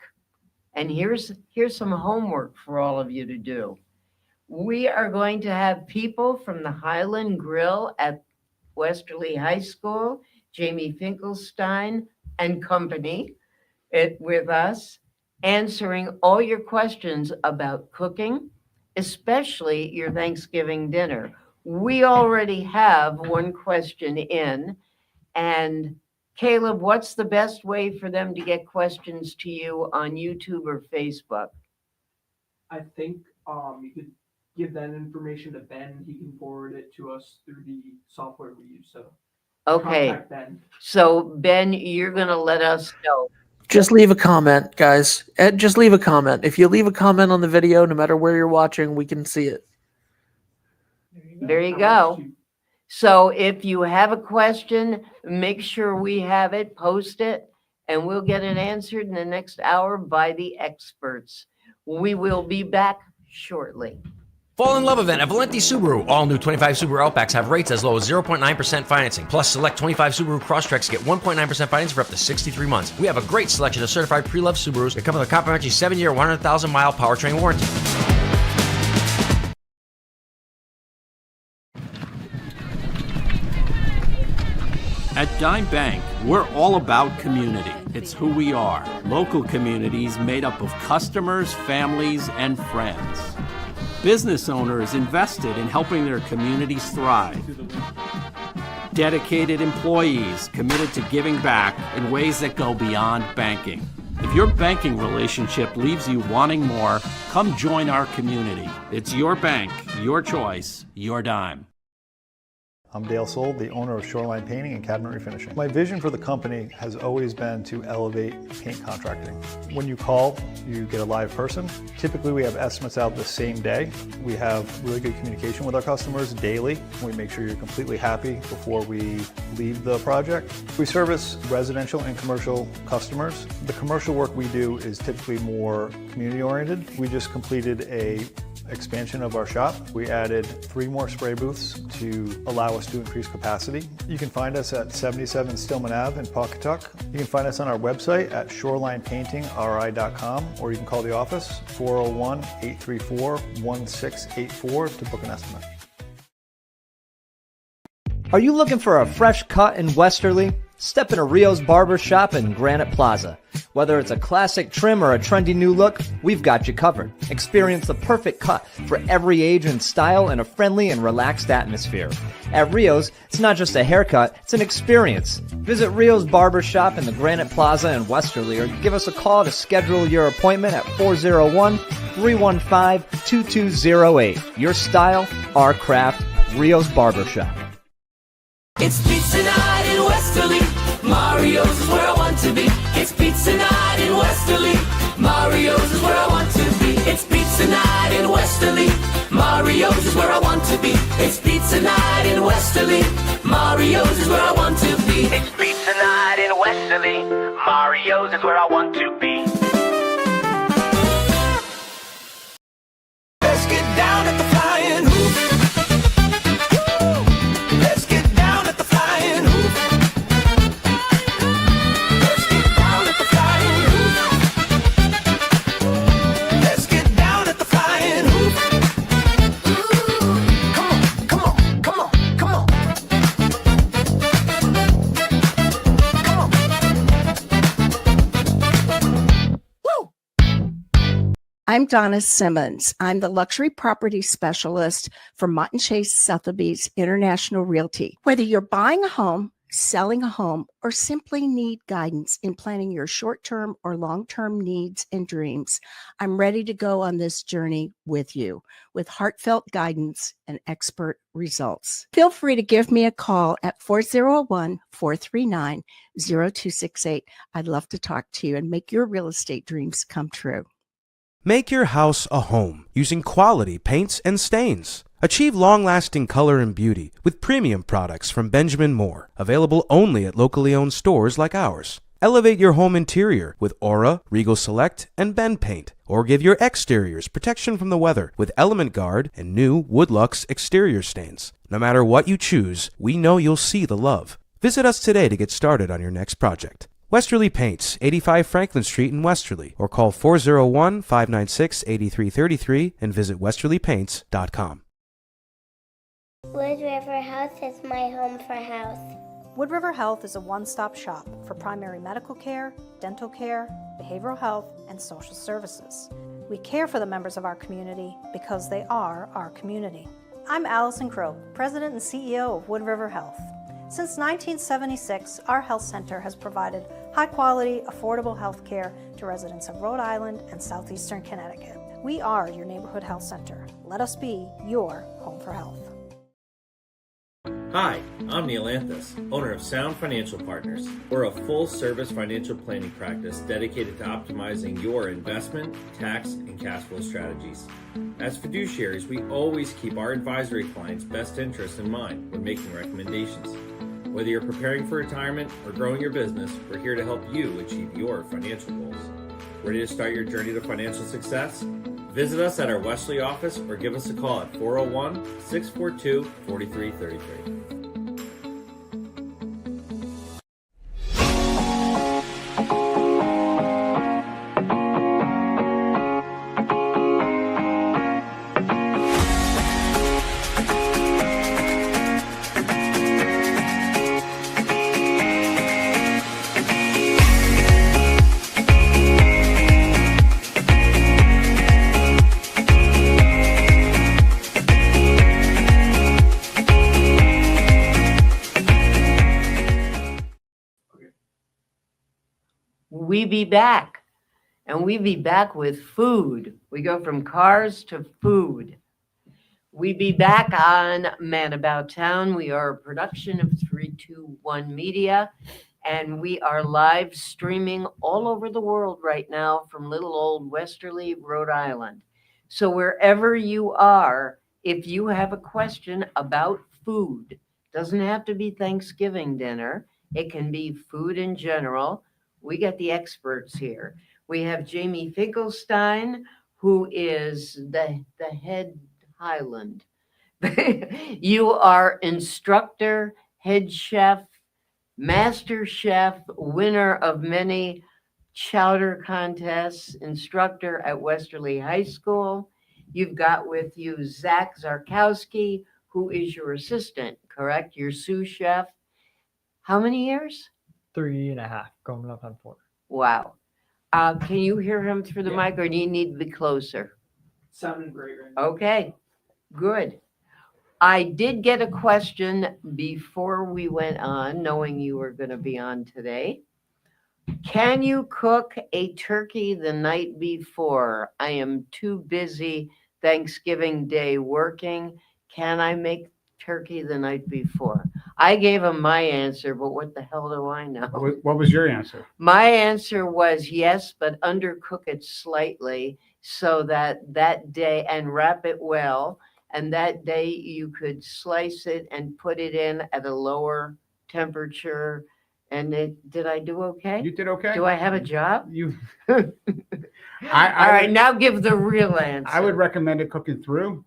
and here's some homework for all of you to do. We are going to have people from the Highland Grille at Westerly High School, Jamie Finkelstein and company, with us, answering all your questions about cooking, especially your Thanksgiving dinner. We already have one question in, and Caleb, what's the best way for them to get questions to you on YouTube or Facebook? I think you could give that information to Ben. He can forward it to us through the software we use. So Okay, contact Ben. so Ben, you're going to let us know. Just leave a comment, guys. Just leave a comment. If you leave a comment on the video, no matter where you're watching, we can see it. There you go. So if you have a question, make sure we have it, post it, and we'll get it answered in the next hour by the experts. We will be back shortly. Fall in love event at Valenti Subaru. All new 25 Subaru Outbacks have rates as low as 0.9% financing. Plus, select 25 Subaru Crosstreks get 1.9% financing for up to 63 months. We have a great selection of certified pre-loved Subarus that come with a complimentary 7-year, 100,000-mile powertrain warranty. At Dime Bank, we're all about community. It's who we are. Local communities made up of customers, families, and friends. Business owners invested in helping their communities thrive. Dedicated employees committed to giving back in ways that go beyond banking. If your banking relationship leaves you wanting more, come join our community. It's your bank, your choice, your dime. I'm Dale Sold, the owner of Shoreline Painting and Cabinet Refinishing. My vision for the company has always been to elevate paint contracting. When you call, you get a live person. Typically, we have estimates out the same day. We have really good communication with our customers daily. We make sure you're completely happy before we leave the project. We service residential and commercial customers. The commercial work we do is typically more community-oriented. We just completed a expansion of our shop. We added 3 more spray booths to allow us to increase capacity. You can find us at 77 Stillman Ave in Pawcatuck. You can find us on our website at shorelinepaintingri.com, or you can call the office 401-834-1684 to book an estimate. Are you looking for a fresh cut in Westerly? Step into Rio's Barber Shop in Granite Plaza. Whether it's a classic trim or a trendy new look, we've got you covered. Experience the perfect cut for every age and style in a friendly and relaxed atmosphere. At Rio's, it's not just a haircut, it's an experience. Visit Rio's Barber Shop in the Granite Plaza in Westerly, or give us a call to schedule your appointment at 401-315-2208. Your style, our craft, Rio's Barber Shop. It's pizza night in Westerly. Mario's is where I want to be. It's pizza night in Westerly. Mario's is where I want to be. It's pizza night in Westerly. Mario's is where I want to be. It's pizza night in Westerly. Mario's is where I want to be. It's pizza night in Westerly. Mario's is where I want to be. Let's get down at the flying hoop. I'm Donna Simmons. I'm the luxury property specialist for Mott & Chase Sotheby's International Realty. Whether you're buying a home, selling a home, or simply need guidance in planning your short-term or long-term needs and dreams, I'm ready to go on this journey with you with heartfelt guidance and expert results. Feel free to give me a call at 401-439-0268. I'd love to talk to you and make your real estate dreams come true. Make your house a home using quality paints and stains. Achieve long-lasting color and beauty with premium products from Benjamin Moore, available only at locally owned stores like ours. Elevate your home interior with Aura, Regal Select, and Ben Paint, or give your exteriors protection from the weather with Element Guard and new Woodlux exterior stains. No matter what you choose, we know you'll see the love. Visit us today to get started on your next project. Westerly Paints, 85 Franklin Street in Westerly, or call 401-596-8333 and visit westerlypaints.com. Wood River Health is my home for health. Wood River Health is a one-stop shop for primary medical care, dental care, behavioral health, and social services. We care for the members of our community because they are our community. I'm Allison Crow, President and CEO of Wood River Health. Since 1976, our health center has provided high-quality, affordable health care to residents of Rhode Island and southeastern Connecticut. We are your neighborhood health center. Let us be your home for health. Hi, I'm Neil Anthus, owner of Sound Financial Partners. We're a full-service financial planning practice dedicated to optimizing your investment, tax, and cash flow strategies. As fiduciaries, we always keep our advisory clients' best interests in mind when making recommendations. Whether you're preparing for retirement or growing your business, we're here to help you achieve your financial goals. Ready to start your journey to financial success? Visit us at our Wesley office or give us a call at 401-642-4333. We be back, and we be back with food. We go from cars to food. We be back on Man About Town. We are a production of 321 Media, and we are live streaming all over the world right now from little old Westerly, Rhode Island. So wherever you are, if you have a question about food, doesn't have to be Thanksgiving dinner. It can be food in general. We got the experts here. We have Jamie Finkelstein, who is the head Highland. You are instructor, head chef, master chef, winner of many chowder contests, instructor at Westerly High School. You've got with you Zach Zarkowski, who is your assistant, correct? Your sous chef. How many years? 3.5, going up on 4. Wow. Can you hear him through the mic, or do you need to be closer? Sounding great right now. Okay, good. I did get a question before we went on, knowing you were going to be on today. Can you cook a turkey the night before? I am too busy Thanksgiving Day working. Can I make turkey the night before? I gave him my answer, but what the hell do I know? What was your answer? My answer was yes, but undercook it slightly so that that day, and wrap it well, and that day you could slice it and put it in at a lower temperature. And did I do okay? You did okay. Do I have a job? You. All right, now give the real answer. I would recommend it cooking through,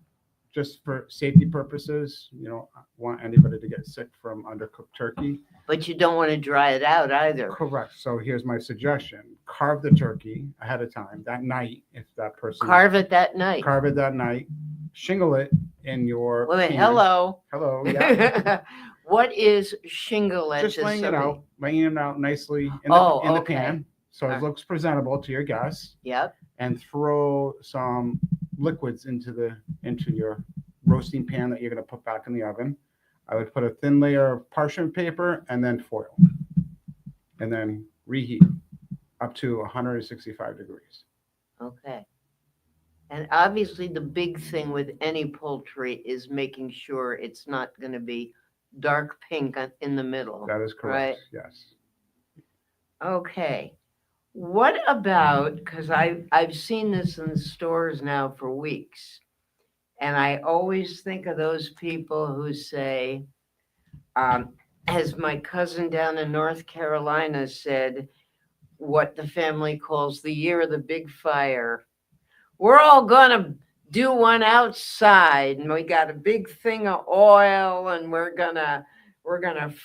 just for safety purposes. You don't want anybody to get sick from undercooked turkey. But you don't want to dry it out either. Correct. So here's my suggestion: carve the turkey ahead of time that night. If that person Carve it that night. Carve it that night. Shingle it in your. Wait, pan. hello. Hello. Yeah. What is shingle it? Just laying it out nicely in the pan, so it looks presentable to your guests. Yep. And throw some liquids into your roasting pan that you're going to put back in the oven. I would put a thin layer of parchment paper and then foil, and then reheat up to 165 degrees. Okay. And obviously the big thing with any poultry is making sure it's not going to be dark pink in the middle. That is correct. Right? Yes. Okay. What about, because I've seen this in the stores now for weeks, and I always think of those people who say, as my cousin down in North Carolina said, what the family calls the year of the big fire. We're all going to do one outside, and we got a big thing of oil, and we're gonna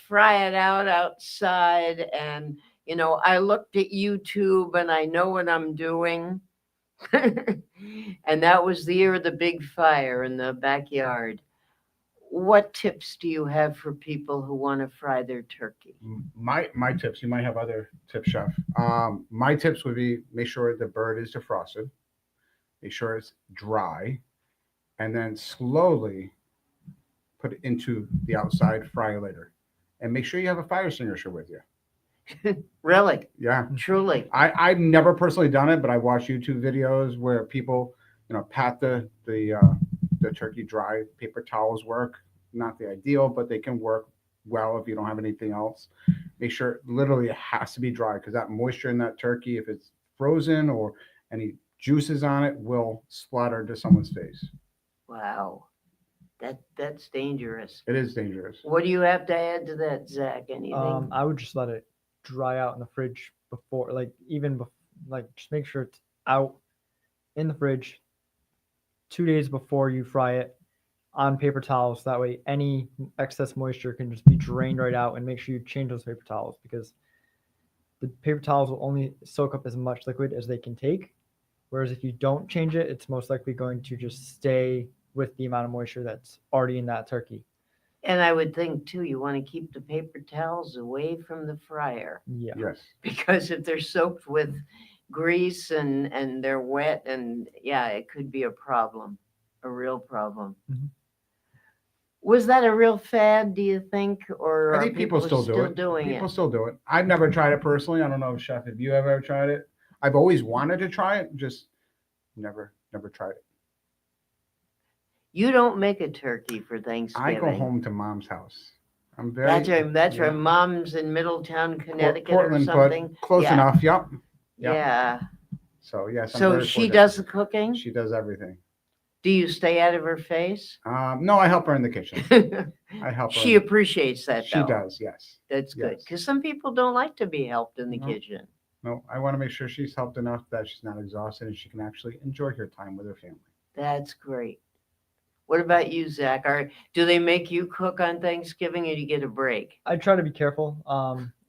fry it out outside. And you know, I looked at YouTube and I know what I'm doing. And that was the year of the big fire in the backyard. What tips do you have for people who want to fry their turkey? My tips, you might have other tips, Chef. My tips would be make sure the bird is defrosted, make sure it's dry, and then slowly put it into the outside fryer later. And make sure you have a fire extinguisher with you. Really? Yeah. Truly. I've never personally done it, but I watched YouTube videos where people, pat the turkey dry. Paper towels work. not the ideal, but they can work well if you don't have anything else. Make sure literally it has to be dry, because that moisture in that turkey, if it's frozen or any juices on it, will splatter to someone's face. Wow. That's dangerous. It is dangerous. What do you have to add to that, Zach? Anything? I would just let it dry out in the fridge before, like just make sure it's out in the fridge 2 days before you fry it on paper towels. That way any excess moisture can just be drained right out, and make sure you change those paper towels, because the paper towels will only soak up as much liquid as they can take. Whereas if you don't change it, it's most likely going to just stay with the amount of moisture that's already in that turkey. And I would think too, you want to keep the paper towels away from the fryer. Yeah. Yes. Because if they're soaked with grease and they're wet, and yeah, it could be a problem, a real problem. Mhm. Was that a real fad, do you think? Or I are think people still do it. doing People it? still do it. I've never tried it personally. I don't know, Chef, if you have ever tried it. I've always wanted to try it, just never tried it. You don't make a turkey for I Thanksgiving. go home to Mom's house. I'm very. That's yeah. right. Mom's in Middletown, Connecticut, Portland, or something. but close Yeah. enough. Yep. Yep. Yeah. So yes. I'm So very she fortunate. does the cooking? She does everything. Do you stay out of her face? No, I help her in the kitchen. I help her. She appreciates that, She though. does. Yes. That's good, Yes. because some people don't like to be helped in the No. kitchen. No, I want to make sure she's helped enough that she's not exhausted and she can actually enjoy her time with her family. That's great. What about you, Zach? Do they make you cook on Thanksgiving, or do you get a break? I try to be careful.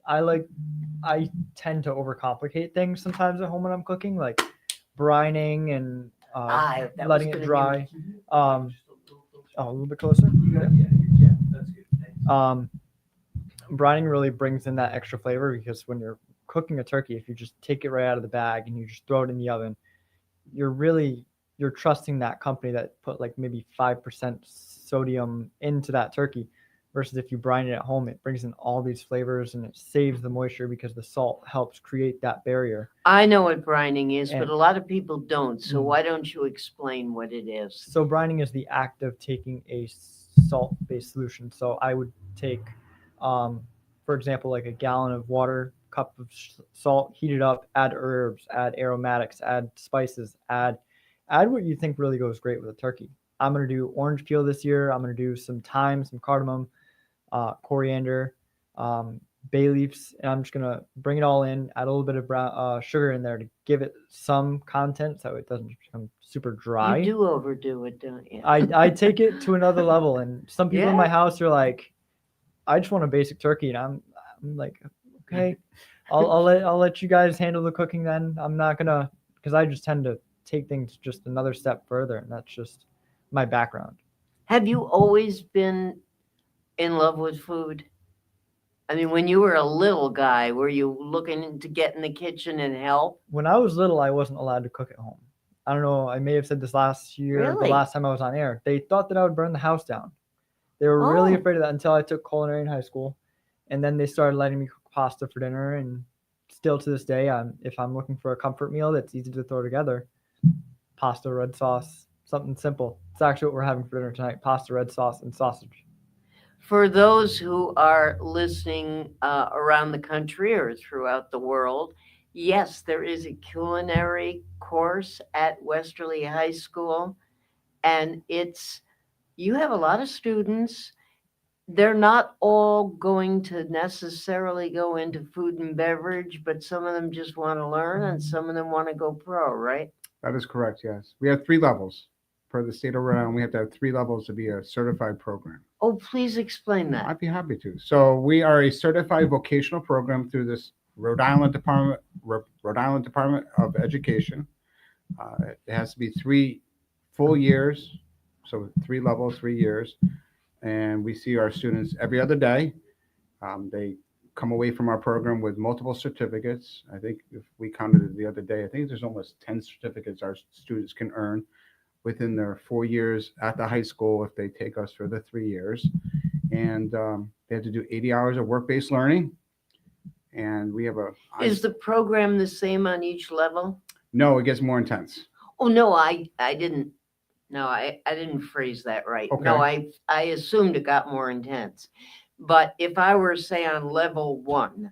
I tend to overcomplicate things sometimes at home when I'm cooking, like brining and That was letting it gonna dry. A little bit closer. Yeah, that's good. Thanks. Brining really brings in that extra flavor, because when you're cooking a turkey, if you just take it right out of the bag and you just throw it in the oven, you're trusting that company that put like maybe 5% sodium into that turkey, versus if you brine it at home, it brings in all these flavors and it saves the moisture, because the salt helps create that barrier. I know what brining is, but And- a lot of people don't. So Mm. why don't you explain what it is? So brining is the act of taking a salt-based solution. So I would take, for example, like a gallon of water, cup of salt, heat it up, add herbs, add aromatics, add spices, add what you think really goes great with a turkey. I'm going to do orange peel this year. I'm going to do some thyme, some cardamom, coriander, bay leaves, and I'm just going to bring it all in, add a little bit of brown sugar in there to give it some content so it doesn't become super dry. You do overdo it, don't you? I take it to another level, and some people in my Yeah. house are like, I just want a basic turkey, and I'm like, okay, I'll let you guys handle the cooking then. I'm not gonna, because I just tend to take things just another step further, and that's just my background. Have you always been in love with food? I mean, when you were a little guy, were you looking to get in the kitchen and help? When I was little, I wasn't allowed to cook at home. I don't know, I may have said this last year, Really? the last time I was on air. They thought that I would burn the house down. They were really Oh. afraid of that until I took culinary in high school. And then they started letting me cook pasta for dinner. And still to this day, if I'm looking for a comfort meal that's easy to throw together, pasta, red sauce, something simple. It's actually what we're having for dinner tonight, pasta, red sauce, and sausage. For those who are listening around the country or throughout the world, yes, there is a culinary course at Westerly High School, and you have a lot of students. They're not all going to necessarily go into food and beverage, but some of them just want to learn, and some of them want to go pro, right? That is correct. Yes. We have 3 levels. Per the state of Rhode Island, we have to have 3 levels to be a certified program. Oh, please explain that. I'd be happy to. So we are a certified vocational program through this Rhode Island Department of Education. It has to be 3 full years, so 3 levels, 3 years, and we see our students every other day. They come away from our program with multiple certificates. I think if we counted it the other day, I think there's almost 10 certificates our students can earn within their 4 years at the high school if they take us for the 3 years. And they have to do 80 hours of work-based learning. And we have Is the program the same on each level? No, it gets more intense. Oh, no, I didn't No, I didn't phrase that right. Okay. No, I assumed it got more intense. But if I were, say, on level 1,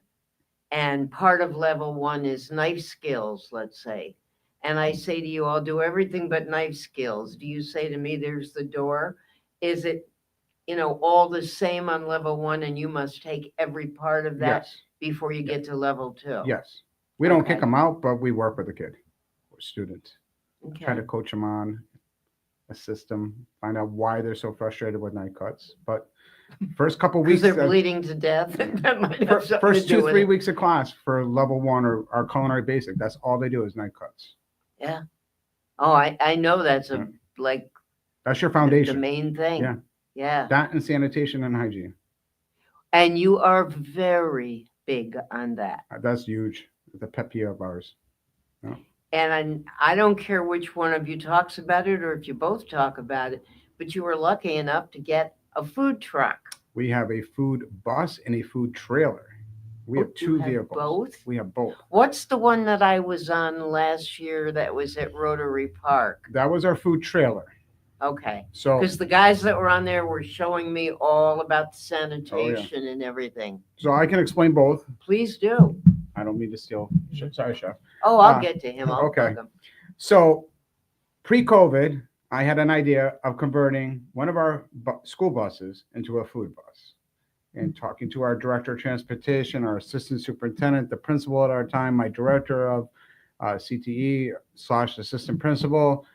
and part of level 1 is knife skills, let's say, and I say to you, I'll do everything but knife skills. Do you say to me, there's the door? Is it, all the same on level 1 and you must take every part of that Yes. before you get to level 2? Yes. We don't kick Okay. them out, but we work with the kid or student. Try Okay. to coach them on, assist them, find out why they're so frustrated with knife cuts. But first couple Because weeks, they're bleeding to death. That might have something first to do 2-3 with it. weeks of class for level 1 or our culinary basic, that's all they do is knife cuts. Yeah. Oh, I know that's like That's your the foundation. main thing. Yeah. Yeah. That and sanitation and hygiene. And you are very big on that. That's huge. It's a pet peeve of ours. Yeah. And I don't care which one of you talks about it or if you both talk about it, but you were lucky enough to get a food truck. We have a food bus and a food trailer. We have you 2 have vehicles. both? We have both. What's the one that I was on last year that was at Rotary Park? That was our food trailer. Okay. So- Because the guys that were on there were showing me all about the sanitation and everything. So I can explain both. Please do. I don't mean to steal. Sorry, Chef. Oh, I'll get to him. I'll Okay. bug him. So pre-COVID, I had an idea of converting one of our school buses into a food bus. And talking to our director of transportation, our assistant superintendent, the principal at our time, my director of CTE/assistant principal,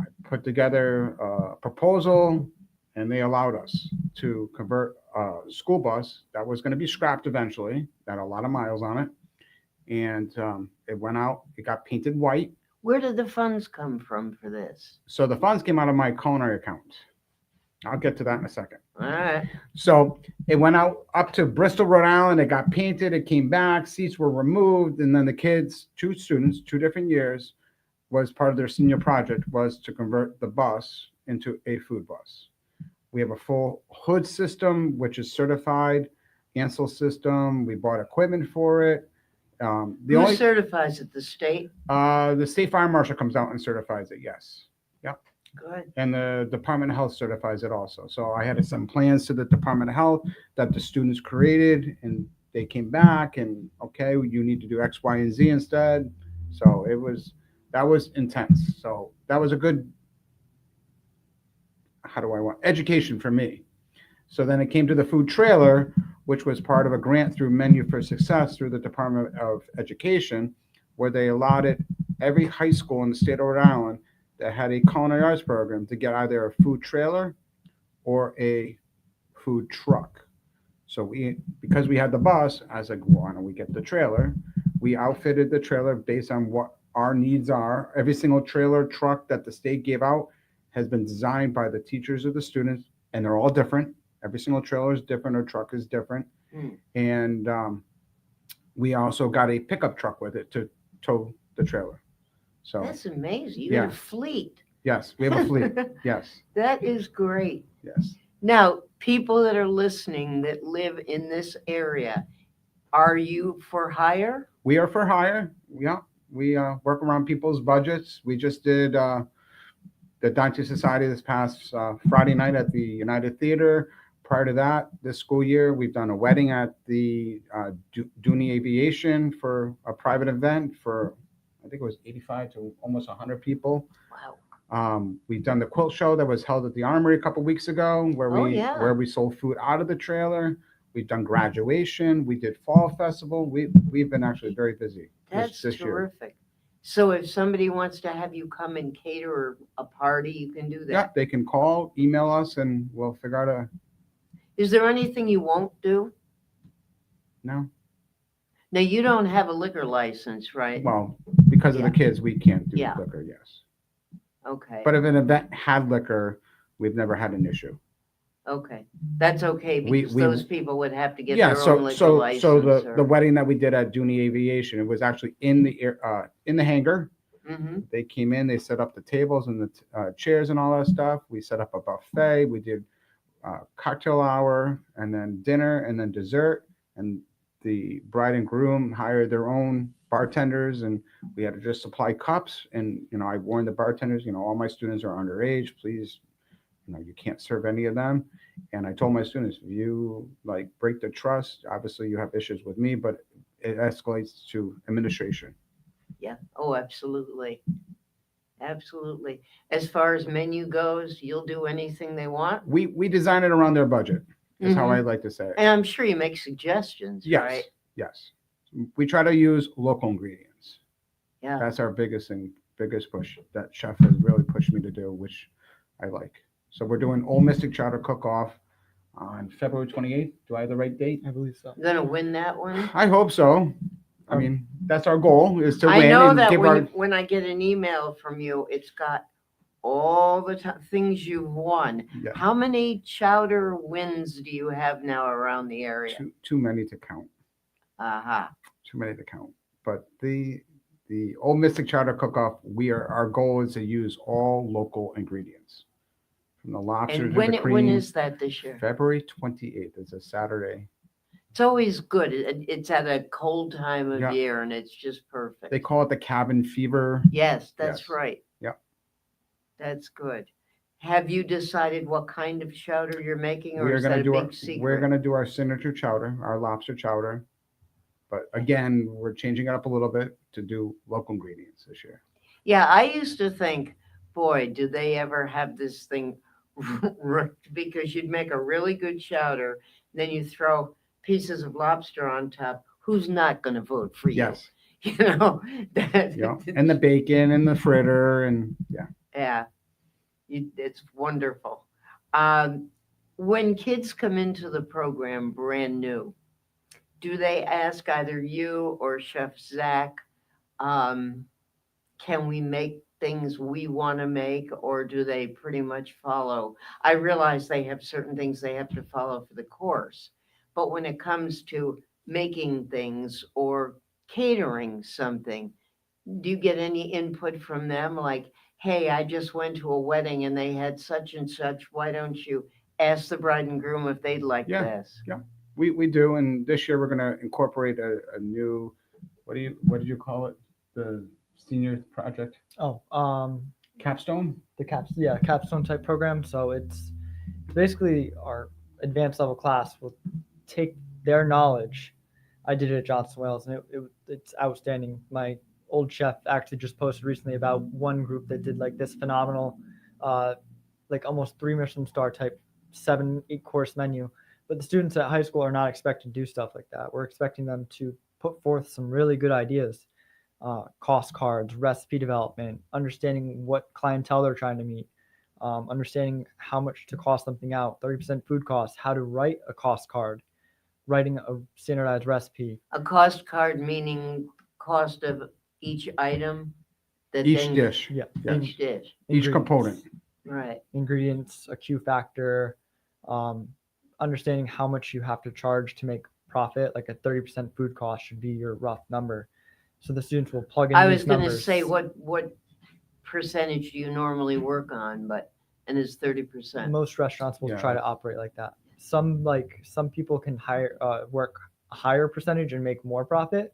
I put together a proposal, and they allowed us to convert a school bus that was going to be scrapped eventually, that had a lot of miles on it. And it went out, it got painted white. Where did the funds come from for this? So the funds came out of my culinary account. I'll get to that in a second. All right. So it went out up to Bristol, Rhode Island. It got painted. It came back. Seats were removed. And then the kids, 2 students, 2 different years, was part of their senior project was to convert the bus into a food bus. We have a full hood system, which is certified, Ansel system. We bought equipment for it. Who certifies it? The state? The state fire marshal comes out and certifies it. Yes. Yep. Good. And the Department of Health certifies it also. So I had to send plans to the Department of Health that the students created, and they came back and, okay, you need to do X, Y, and Z instead. So that was intense. So that was a good, education for me. So then it came to the food trailer, which was part of a grant through Menu for Success through the Department of Education, where they allotted every high school in the state of Rhode Island that had a culinary arts program to get either a food trailer or a food truck. So because we had the bus, I was like, why don't we get the trailer? We outfitted the trailer based on what our needs are. Every single trailer truck that the state gave out has been designed by the teachers or the students, and they're all different. Every single trailer is different or truck is different. And we also got a pickup truck with it to tow the trailer. So That's amazing. You yeah. have a fleet. Yes, we have a fleet. Yes. That is great. Yes. Now, people that are listening that live in this area, are you for hire? We are for hire. Yeah. We work around people's budgets. We just did the Dante Society this past Friday night at the United Theater. Prior to that, this school year, we've done a wedding at the Dooney Aviation for a private event for, I think it was 85 to almost 100 people. Wow. We've done the quilt show that was held at the Armory a couple weeks ago, where Oh, we sold food out of the trailer. We've done graduation. We did fall festival. We've been actually very busy That's this year. terrific. So if somebody wants to have you come and cater a party, you can do that. Yeah, they can call, email us, and we'll figure out a. Is there anything you won't do? No. Now, you don't have a liquor license, right? Well, because of the kids, we can't do Yeah. liquor. Yes. Okay. But if an event had liquor, we've never had an issue. Okay. That's okay because we- those people would have to get Yeah. their own So liquor license. the wedding that we did at Dooney Aviation, it was actually in the hangar. Mm-hmm. They came in, they set up the tables and the chairs and all that stuff. We set up a buffet. We did cocktail hour and then dinner and then dessert. And the bride and groom hired their own bartenders, and we had to just supply cups. And I warned the bartenders, all my students are underage. Please, you can't serve any of them. And I told my students, if you break the trust, obviously you have issues with me, but it escalates to administration. Yeah. Oh, absolutely. Absolutely. As far as menu goes, you'll do anything they want. We design it around their budget. Is how I like to say it. And I'm sure you make suggestions, Yes. right? Yes. We try to use local ingredients. Yeah. That's our biggest push that chef has really pushed me to do, which I like. So we're doing Old Mystic Chowder Cook-Off on February 28th. Do I have the right date? I believe so. I'm gonna win that one. I hope so. I mean, that's our goal, is to win. I know and that give when I get an email from you, it's got all the things you've won. Yeah. How many chowder wins do you have now around the area? too many to count. Uh-huh. Too many to count. But the Old Mystic Chowder Cook-Off, our goal is to use all local ingredients. From the lobster And to the cream. when is that this year? February 28th. It's a Saturday. It's always good. It's at a cold time of Yeah. year, and it's just perfect. They call it the cabin fever. Yes, that's Yes. right. Yeah. That's good. Have you decided what kind of chowder you're making, or We're is gonna that a do big secret? We're gonna do our signature chowder, our lobster chowder. But again, we're changing it up a little bit to do local ingredients this year. Yeah, I used to think, boy, do they ever have this thing because you'd make a really good chowder, then you throw pieces of lobster on top. Who's not going to vote for you? Yes. That, Yeah. And the bacon and the fritter and yeah. Yeah, it's wonderful. When kids come into the program brand new, do they ask either you or Chef Zach, can we make things we want to make, or do they pretty much follow? I realize they have certain things they have to follow for the course, but when it comes to making things or catering something, do you get any input from them? Like, hey, I just went to a wedding and they had such and such. Why don't you ask the bride and groom if they'd like this? Yeah. We do, and this year we're going to incorporate a new, what did you call it? The senior project? Oh, capstone. Capstone type program. So it's basically our advanced level class will take their knowledge. I did it at Johnson Wales, and it's outstanding. My old chef actually just posted recently about one group that did this phenomenal, almost 3 Michelin star type 7-8 course menu. But the students at high school are not expected to do stuff like that. We're expecting them to put forth some really good ideas, cost cards, recipe development, understanding what clientele they're trying to meet, understanding how much to cost something out, 30% food costs, how to write a cost card, writing a standardized recipe. A cost card meaning cost of each item? Each dish. Yeah. Yes. Each dish. Each component. Right. Ingredients, a Q factor, understanding how much you have to charge to make profit. Like a 30% food cost should be your rough number. So the students will plug in I these was going to numbers. say, what percentage do you normally work on? And it's 30%. Most restaurants will try to operate like that. Some people can work a higher percentage and make more profit,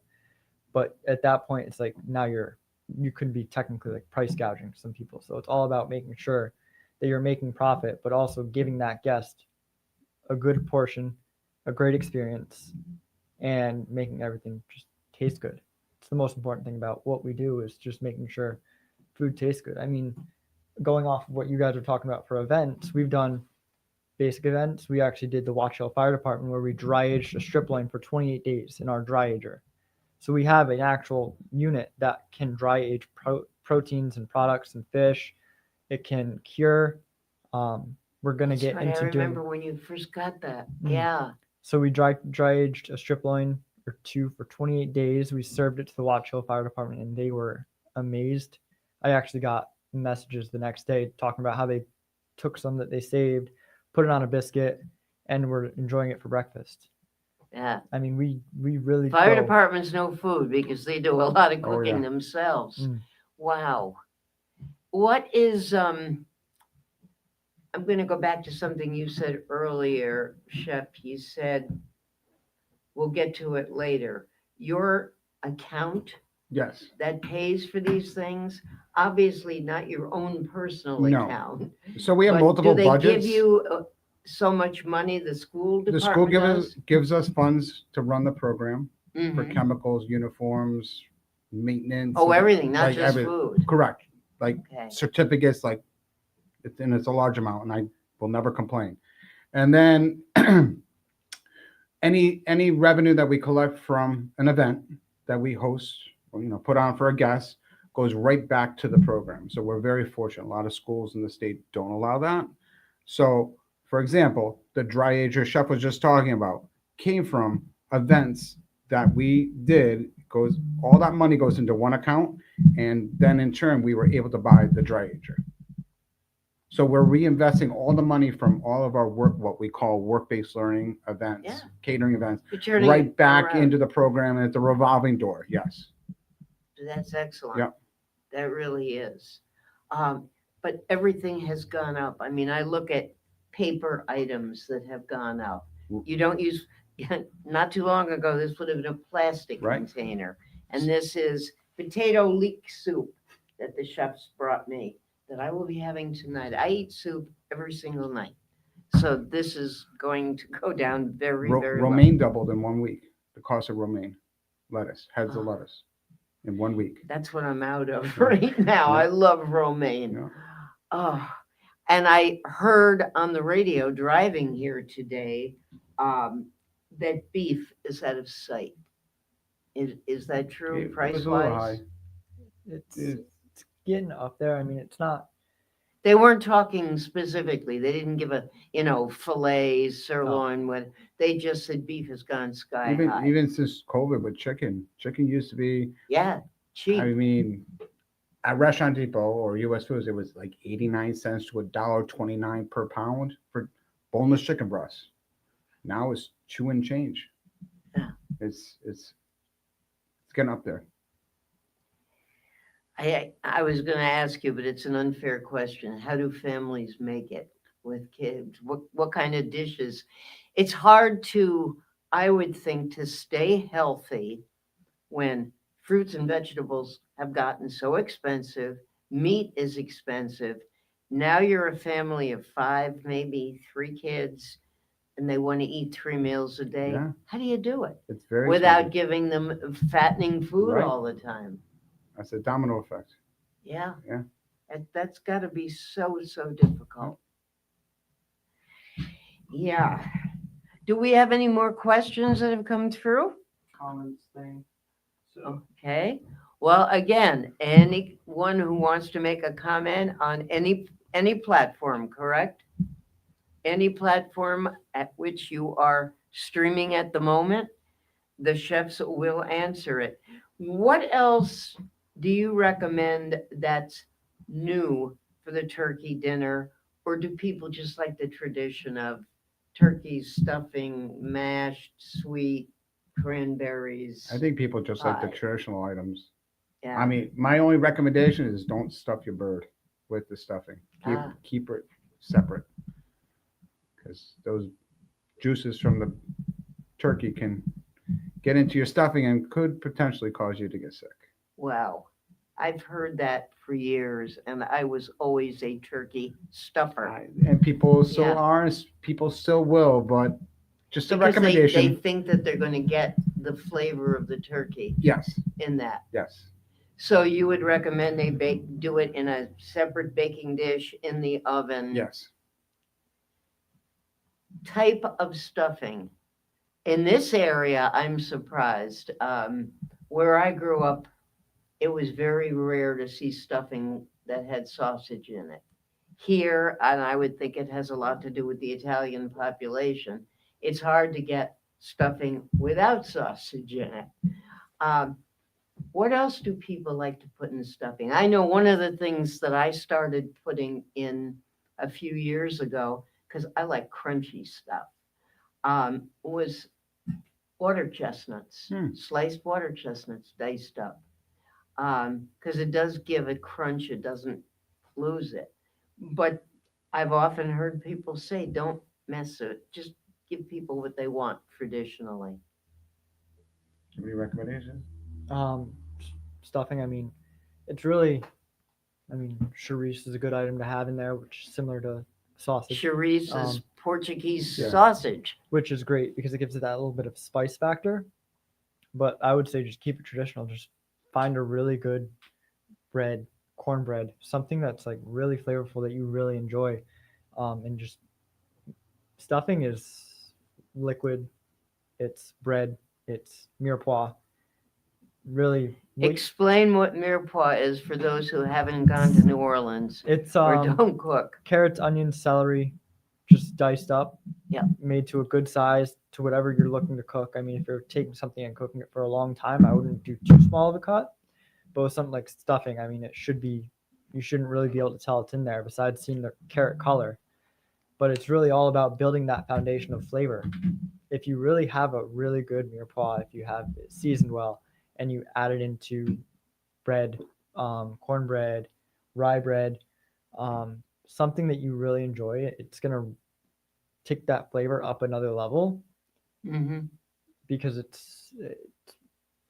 but at that point it's like now you could be technically price gouging some people. So it's all about making sure that you're making profit, but also giving that guest a good portion, a great experience, and making everything just taste good. It's the most important thing about what we do, is just making sure food tastes good. I mean, going off of what you guys are talking about for events, we've done basic events. We actually did the Watch Hill Fire Department, where we dry aged a strip loin for 28 days in our dry ager. So we have an actual unit that can dry age proteins and products and fish. It can cure. We're going to get into doing. I remember when you first got that. Yeah. So we dry aged a strip loin or two for 28 days. We served it to the Watch Hill Fire Department, and they were amazed. I actually got messages the next day talking about how they took some that they saved, put it on a biscuit, and were enjoying it for breakfast. Yeah. I mean, we really Fire departments know food because they do a lot of cooking yeah. themselves. Wow. What is I'm going to go back to something you said earlier, Chef. You said we'll get to it later. Your account Yes. that pays for these things, obviously not your own personal No. account. So we have but multiple do they budgets. give you so much money, the school The department school does? gives us funds to run the program for Mhm. chemicals, uniforms, maintenance. Oh, everything, not like just every- food. Correct. Like Okay. certificates, like it's a large amount, and I will never complain. And then any revenue that we collect from an event that we host or put on for a guest goes right back to the program. So we're very fortunate. A lot of schools in the state don't allow that. So, for example, the dry age your chef was just talking about came from events that we did. All that money goes into one account, and then in turn we were able to buy the dry ager. So we're reinvesting all the money from all of our work, what we call work-based learning events, catering events, You're turning right it back around. into the program, and it's a revolving door. Yes. That's excellent. Yep. That really is. But everything has gone up. I mean, I look at paper items that have gone up. You don't use, not too long ago, this would have been a plastic Right. container. And this is potato leek soup that the chefs brought me that I will be having tonight. I eat soup every single night. So this is going to go down very, very low. Romaine doubled in 1 week. The cost of romaine lettuce, heads of lettuce, in 1 week. That's what I'm out of right now. Yeah. I love romaine. Yeah. Oh, and I heard on the radio driving here today that beef is out of sight. Is that true, It price was a little wise? high. It's getting up there. I mean, it's not. They weren't talking specifically. They didn't give a filet, sirloin. When they just said beef has gone sky high. Even since COVID with chicken used to be cheap. I mean, at Restaurant Depot or US Foods, it was like 89 cents to $1.29 per pound for boneless chicken breasts. Now it's 2 and change. Yeah. It's getting up there. I was going to ask you, but it's an unfair question. How do families make it with kids? What kind of dishes? It's hard to, I would think, to stay healthy when fruits and vegetables have gotten so expensive. Meat is expensive. Now you're a family of 5, maybe 3 kids, and they want to eat 3 meals a day. Yeah. How do you do it? It's very without expensive. giving them fattening food Right. all the time. That's a domino effect. Yeah. Yeah. That's got to be so difficult. Yeah. Do we have any more questions that have come through? Comments thing. So Okay. Well, again, anyone who wants to make a comment on any platform, correct? Any platform at which you are streaming at the moment, the chefs will answer it. What else do you recommend that's new for the turkey dinner? Or do people just like the tradition of turkey stuffing, mashed, sweet, cranberries? I think people just like the pie? traditional items. Yeah. I mean, my only recommendation is don't stuff your bird with the stuffing. Keep it separate, because those juices from the turkey can get into your stuffing and could potentially cause you to get sick. Wow. I've heard that for years, and I was always a turkey stuffer. And people still Yeah. are, people still will, but just a Because recommendation. They think that they're going to get the flavor of the turkey Yes. in that. Yes. So you would recommend they do it in a separate baking dish in the oven? Yes. Type of stuffing. In this area, I'm surprised. Where I grew up, it was very rare to see stuffing that had sausage in it. Here, and I would think it has a lot to do with the Italian population, it's hard to get stuffing without sausage in it. What else do people like to put in stuffing? I know one of the things that I started putting in a few years ago, because I like crunchy stuff, was water chestnuts, sliced water chestnuts diced up. Because it does give a crunch, it doesn't lose it. But I've often heard people say, don't mess it, just give people what they want traditionally. Any recommendations? Stuffing. I mean, it's really. I mean, chorizo is a good item to have in there, which is similar to sausage. Chorizo is Portuguese yeah. sausage. Which is great because it gives it that little bit of spice factor. But I would say just keep it traditional. Just find a really good bread, cornbread, something that's like really flavorful that you really enjoy. And just stuffing is liquid, it's bread, it's mirepoix. Really, Explain what mirepoix is for those who haven't gone to New Orleans it's or don't cook. carrots, onions, celery, just diced up. Yeah. Made to a good size to whatever you're looking to cook. I mean, if you're taking something and cooking it for a long time, I wouldn't do too small of a cut. But with something like stuffing, I mean, it should be. You shouldn't really be able to tell it's in there besides seeing the carrot color. But it's really all about building that foundation of flavor. If you really have a really good mirepoix, if you have it seasoned well, and you add it into bread, cornbread, rye bread, something that you really enjoy, it's gonna take that flavor up another level. Mm-hmm. Because it's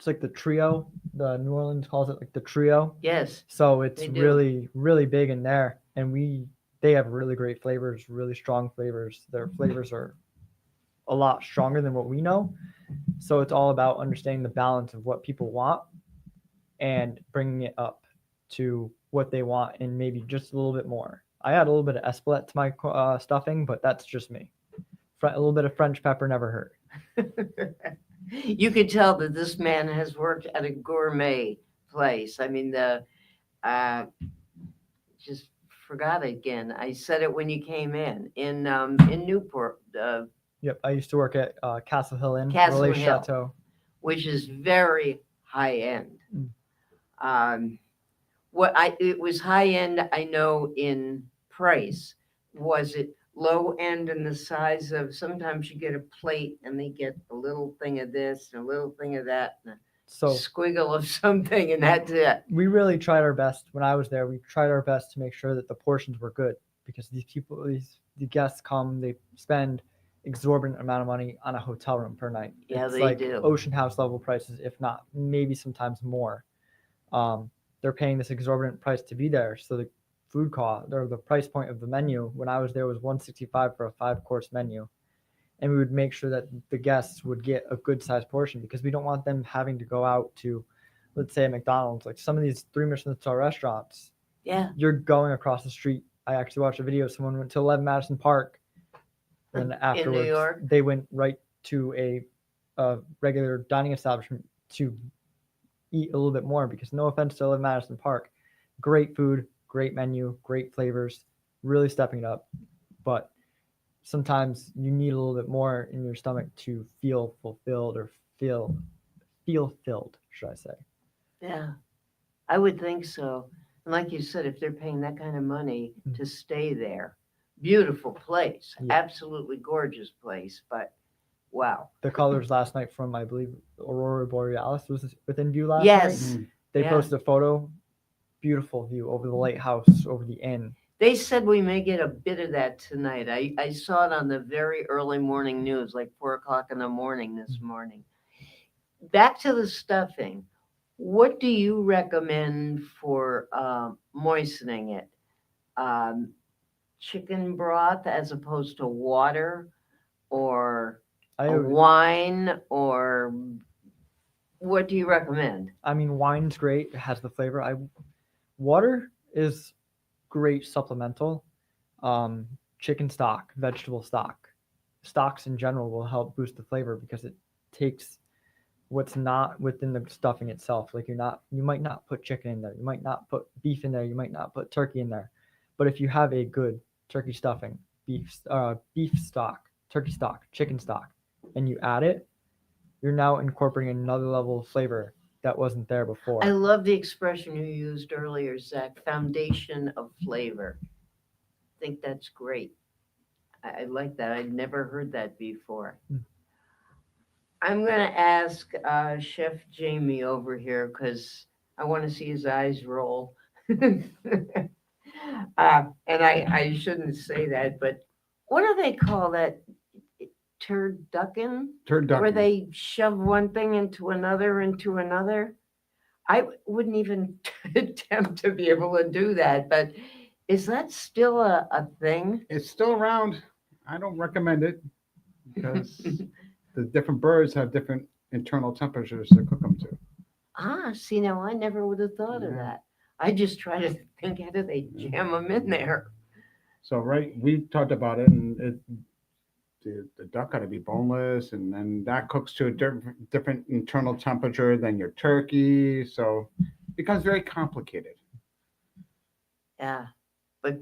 like the trio. The New Orleans calls it like the trio. Yes. So it's they do. really big in there, and they have really great flavors, really strong flavors. Their flavors are a lot stronger than what we know. So it's all about understanding the balance of what people want and bringing it up to what they want and maybe just a little bit more. I add a little bit of Espelette to my stuffing, but that's just me. A little bit of French pepper never hurt. You could tell that this man has worked at a gourmet place. I mean, just forgot again. I said it when you came in Newport. Yep, I used to work at Castle Hill Inn, Castle Relais Hill, Chateau, which is very high end. It was high end, I know, in price. Was it low end in the size of, sometimes you get a plate and they get a little thing of this and a little thing of that and a squiggle of something, and that's it. We really tried our best. When I was there, we tried our best to make sure that the portions were good, because the guests come, they spend exorbitant amount of money on a hotel room per night. Yeah, it's they like do. Ocean House level prices, if not maybe sometimes more. They're paying this exorbitant price to be there. So the food cost, or the price point of the menu when I was there, was $165 for a 5-course menu. And we would make sure that the guests would get a good sized portion, because we don't want them having to go out to, let's say, a McDonald's, like some of these 3 Michelin star restaurants. Yeah. You're going across the street. I actually watched a video. Someone went to 11 Madison Park. And afterwards, in New York, they went right to a regular dining establishment to eat a little bit more, because no offense to 11 Madison Park, great food, great menu, great flavors, really stepping it up. But sometimes you need a little bit more in your stomach to feel fulfilled, or feel filled, should I say. Yeah, I would think so. And like you said, if they're paying that kind of money to stay there, beautiful place, absolutely gorgeous place, but wow. The colors last night from, I believe, Aurora Borealis was within view last Yes. night. They Yeah. posted a photo, beautiful view over the lighthouse, over the inn. They said we may get a bit of that tonight. I saw it on the very early morning news, like 4:00 in the morning this morning. Back to the stuffing. What do you recommend for moistening it? Chicken broth as opposed to water, or wine, or what do you recommend? I mean, wine's great. It has the flavor. Water is great supplemental. Chicken stock, vegetable stock. Stocks in general will help boost the flavor, because it takes what's not within the stuffing itself. Like you might not put chicken in there. You might not put beef in there. You might not put turkey in there. But if you have a good turkey stuffing, beef stock, turkey stock, chicken stock, and you add it, you're now incorporating another level of flavor that wasn't there before. I love the expression you used earlier, Zach, foundation of flavor. I think that's great. I like that. I'd never heard that before. I'm going to ask Chef Jamie over here, because I want to see his eyes roll. And I shouldn't say that, but what do they call that? turducken? Turducken. Where they shove one thing into another. I wouldn't even attempt to be able to do that, but is that still a thing? It's still around. I don't recommend it because the different birds have different internal temperatures to cook them to. See, now I never would have thought of Yeah. that. I just try to think, how do they jam them in there? So, right, we talked about it, and the duck got to be boneless, and then that cooks to a different internal temperature than your turkey. So it becomes very complicated. Yeah, but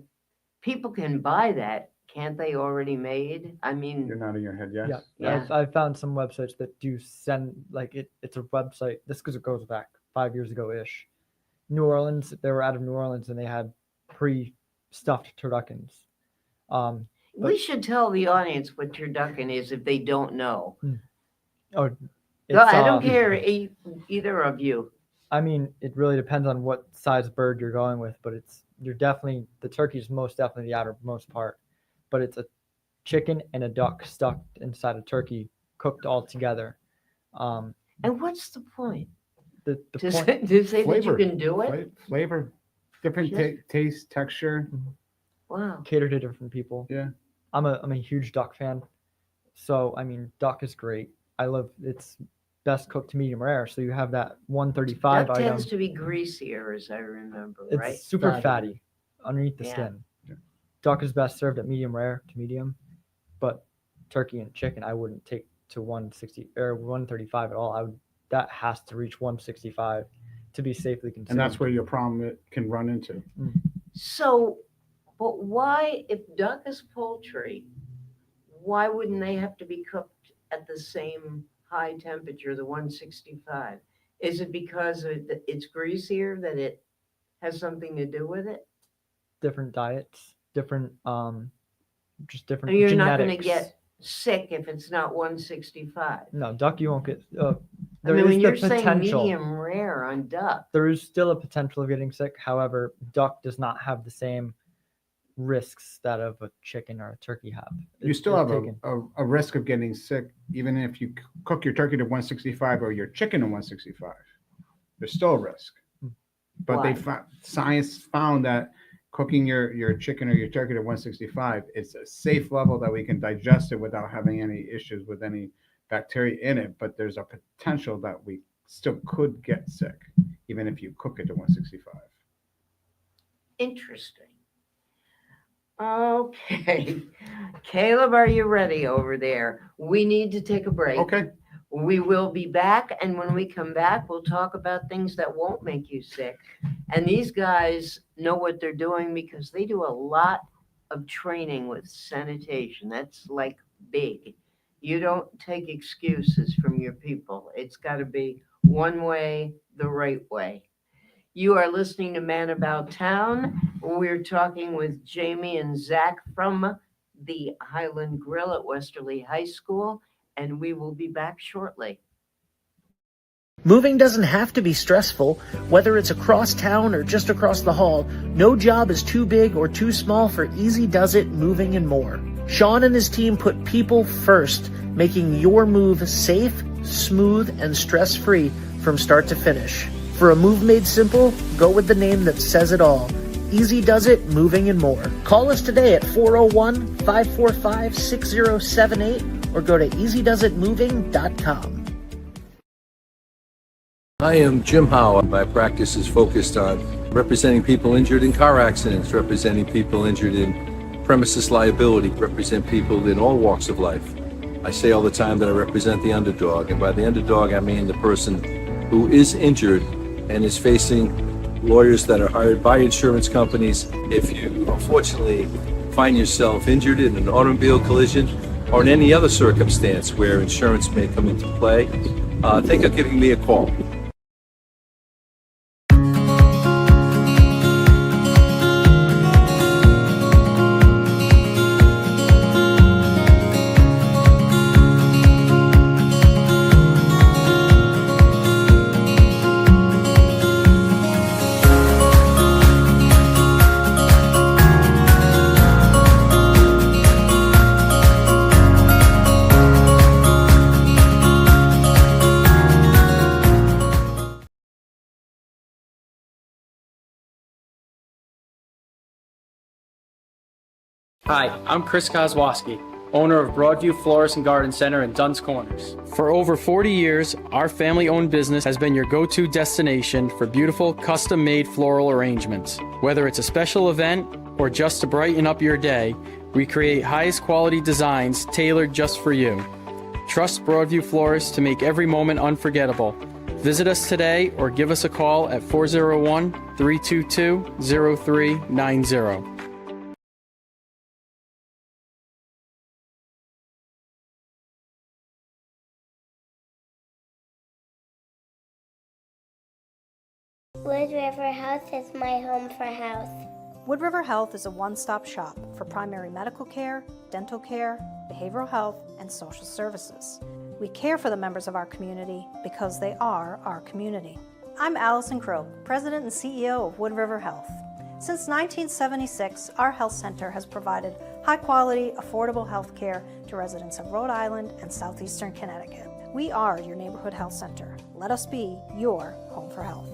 people can buy that, can't they, already made? I mean, You're nodding your head, yes? Yeah. I've found some websites that do send, like, it's a website. This because it goes back 5 years ago ish. New Orleans, they were out of New Orleans and they had pre-stuffed turduckens. we should tell the audience what turducken is if they don't know. Oh, No, I it's, don't care, either of you. I mean, it really depends on what size bird you're going with, but the turkey is most definitely the outermost part, but it's a chicken and a duck stuck inside a turkey, cooked all together. And what's the point? The To point, say, to say that you can do it? Flavor, different taste, texture. Wow. cater to different people. Yeah. I'm a huge duck fan. So, I mean, duck is great. I love it's best cooked to medium rare. So you have that 135 That item. tends to be greasier, as I remember, It's right? super fatty underneath the Yeah. skin. Duck is best served at medium rare to medium, but turkey and chicken I wouldn't take to 160 or 135 at all. That has to reach 165 to be safely consumed. And that's where your problem can run into. So, but why, if duck is poultry, why wouldn't they have to be cooked at the same high temperature, the 165? Is it because it's greasier that it has something to do with it? Different diets, different just Or different you're genetics. not going to get sick if it's not 165. No, duck you won't get I there mean, is when the you're saying potential. medium rare on duck, There is still a potential of getting sick. However, duck does not have the same risks that of a chicken or a turkey have. You still have taken. a risk of getting sick, even if you cook your turkey to 165 or your chicken to 165. There's still a risk. But Why? Science found that cooking your chicken or your turkey to 165, it's a safe level that we can digest it without having any issues with any bacteria in it. But there's a potential that we still could get sick, even if you cook it to 165. interesting. Okay. Caleb, are you ready over there? We need to take a break. Okay. We will be back, and when we come back, we'll talk about things that won't make you sick. And these guys know what they're doing because they do a lot of training with sanitation. That's like big. You don't take excuses from your people. It's got to be one way, the right way. You are listening to Man About Town. We're talking with Jamie and Zach from the Highland Grille at Westerly High School, and we will be back shortly. Moving doesn't have to be stressful. Whether it's across town or just across the hall, no job is too big or too small for Easy Does It Moving and More. Sean and his team put people first, making your move safe, smooth, and stress-free from start to finish. For a move made simple, go with the name that says it all. Easy Does It Moving and More. Call us today at 401-545-6078 or go to easydoesitmoving.com. I am Jim Howe. My practice is focused on representing people injured in car accidents, representing people injured in premises liability, represent people in all walks of life. I say all the time that I represent the underdog, and by the underdog I mean the person who is injured and is facing lawyers that are hired by insurance companies. If you unfortunately find yourself injured in an automobile collision or in any other circumstance where insurance may come into play, think of giving me a call. Hi, I'm Chris Kozłowski, owner of Broadview Florist and Garden Center in Duns Corners. For over 40 years, our family-owned business has been your go-to destination for beautiful, custom-made floral arrangements. Whether it's a special event or just to brighten up your day, we create highest quality designs tailored just for you. Trust Broadview Florists to make every moment unforgettable. Visit us today or give us a call at 401-322-0390. Wood River Health is my home for health. Wood River Health is a one-stop shop for primary medical care, dental care, behavioral health, and social services. We care for the members of our community because they are our community. I'm Allison Croak, President and CEO of Wood River Health. Since 1976, our health center has provided high-quality, affordable health care to residents of Rhode Island and southeastern Connecticut. We are your neighborhood health center. Let us be your home for health.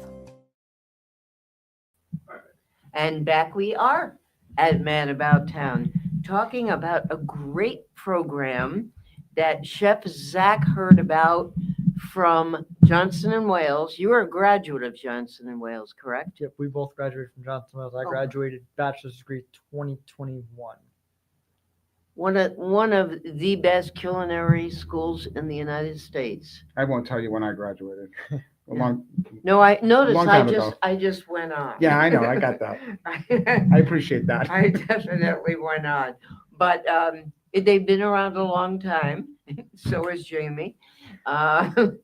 And back we are at Man About Town, talking about a great program that Chef Zach heard about from Johnson & Wales. You are a graduate of Johnson & Wales, correct? Yep, we both graduated from Johnson Wales. I graduated bachelor's degree 2021. One of the best culinary schools in the United States. I won't tell you when I graduated. No, I noticed. Long time ago. I just went on. Yeah, I know. I got that. I appreciate that. I definitely went on, but they've been around a long time. So is Jamie, and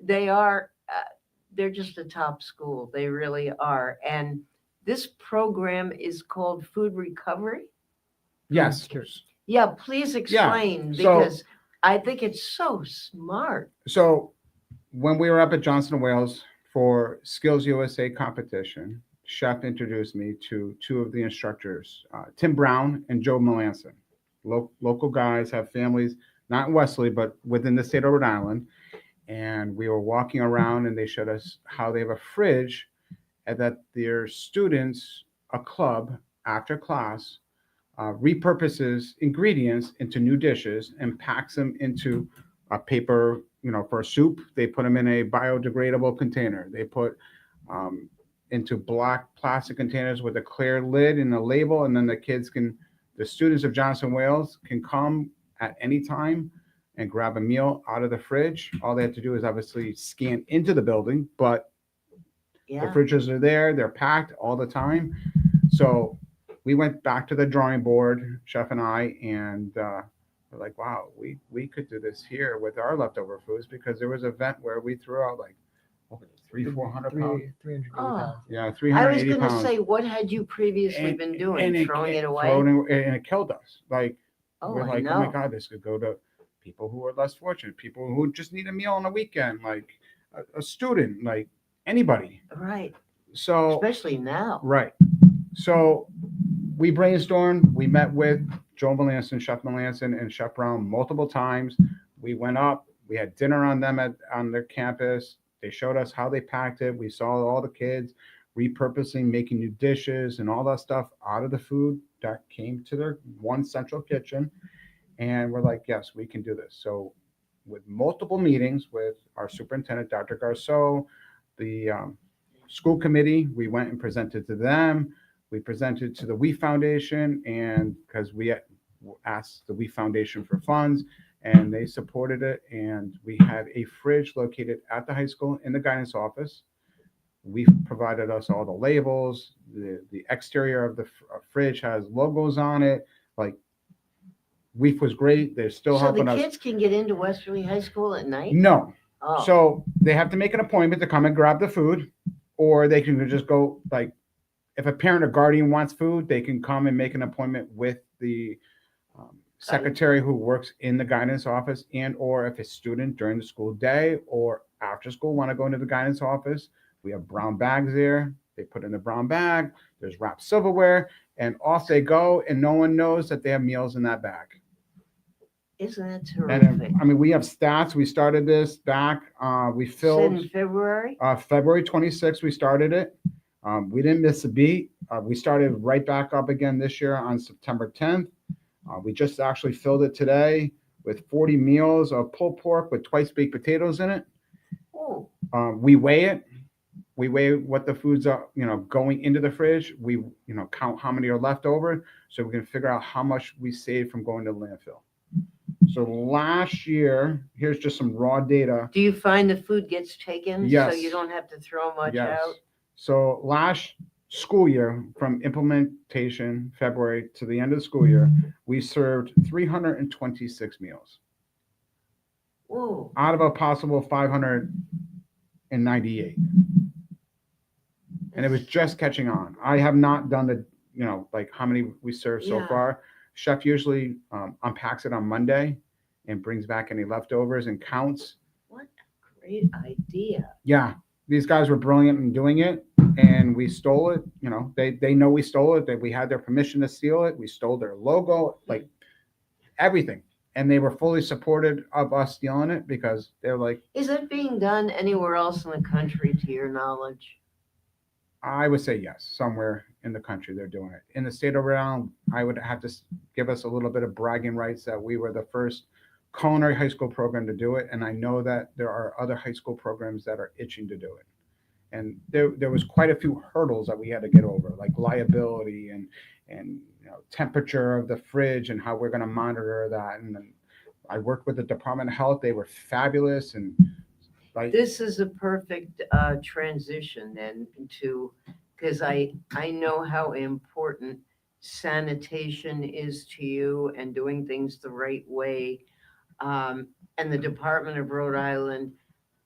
they're just a top school. They really are. And this program is called Food Recovery. Yes. Yeah, please explain because I think it's so smart. So when we were up at Johnson & Wales for Skills USA competition, Chef introduced me to two of the instructors, Tim Brown and Joe Melanson. Local guys, have families, not in Westerly, but within the state of Rhode Island. And we were walking around and they showed us how they have a fridge and that their students, a club after class, repurposes ingredients into new dishes and packs them into a paper, for a soup. They put them in a biodegradable container. They put into black plastic containers with a clear lid and a label. And then the students of Johnson Wales can come at any time and grab a meal out of the fridge. All they have to do is obviously scan into the building, but the fridges are there. They're packed all the time. So we went back to the drawing board, Chef and I, and we're like, wow, we could do this here with our leftover foods, because there was an event where we threw out like 400 pounds. 380 Oh. pounds. Yeah, I was 380 going to pounds. say, what had you previously been doing? Throwing it away? And it killed us. Like, Oh, we're I like, oh my know. God, this could go to people who are less fortunate, people who just need a meal on a weekend, like a student, like anybody. Right. So Especially now. Right. So we brainstormed. We met with Joe Melanson, Chef Melanson, and Chef Brown multiple times. We went up. We had dinner on their campus. They showed us how they packed it. We saw all the kids repurposing, making new dishes and all that stuff out of the food that came to their one central kitchen. And we're like, yes, we can do this. So with multiple meetings with our superintendent, Dr. Garceau, the school committee, we went and presented to them. We presented to the We Foundation, and because we asked the We Foundation for funds, and they supported it. And we have a fridge located at the high school in the guidance office. We've provided us all the labels. The exterior of the fridge has logos on it. Like, WEEF was great. They're still So helping the us. kids can get into Westerly High School at night? No. Oh. So they have to make an appointment to come and grab the food, or they can just go, like, if a parent or guardian wants food, they can come and make an appointment with the secretary who works in the guidance office, and or if a student during the school day or after school want to go into the guidance office, we have brown bags there. They put in the brown bag. There's wrapped silverware, and off they go, and no one knows that they have meals in that bag. Isn't that And terrific? I mean, we have stats. We started this back. We filled In February? February 26th. We started it. We didn't miss a beat. We started right back up again this year on September 10th. We just actually filled it today with 40 meals of pulled pork with twice baked potatoes in it. Oh, We weigh it. We weigh what the foods are, going into the fridge. We, count how many are left over, so we can figure out how much we save from going to landfill. So last year, here's just some raw data. do you find the food gets taken? Yes. So you don't have to throw much Yes. out? So last school year, from implementation February to the end of the school year, we served 326 meals Whoa. out of a possible 598. And it was just catching on. I have not done the, like how many we served so Yeah. far. Chef usually unpacks it on Monday and brings back any leftovers and counts. What a great idea. Yeah, these guys were brilliant in doing it, and we stole it. They know we stole it, that we had their permission to steal it. We stole their logo, like everything. And they were fully supported of us stealing it because they're like, Is it being done anywhere else in the country to your knowledge? I would say yes, somewhere in the country they're doing it. In the state of Rhode Island, I would have to give us a little bit of bragging rights that we were the first culinary high school program to do it. And I know that there are other high school programs that are itching to do it. And there was quite a few hurdles that we had to get over, like liability and temperature of the fridge and how we're going to monitor that. And then I worked with the Department of Health. They were fabulous. And This is a perfect transition then to, because I know how important sanitation is to you and doing things the right way. And the Department of Rhode Island,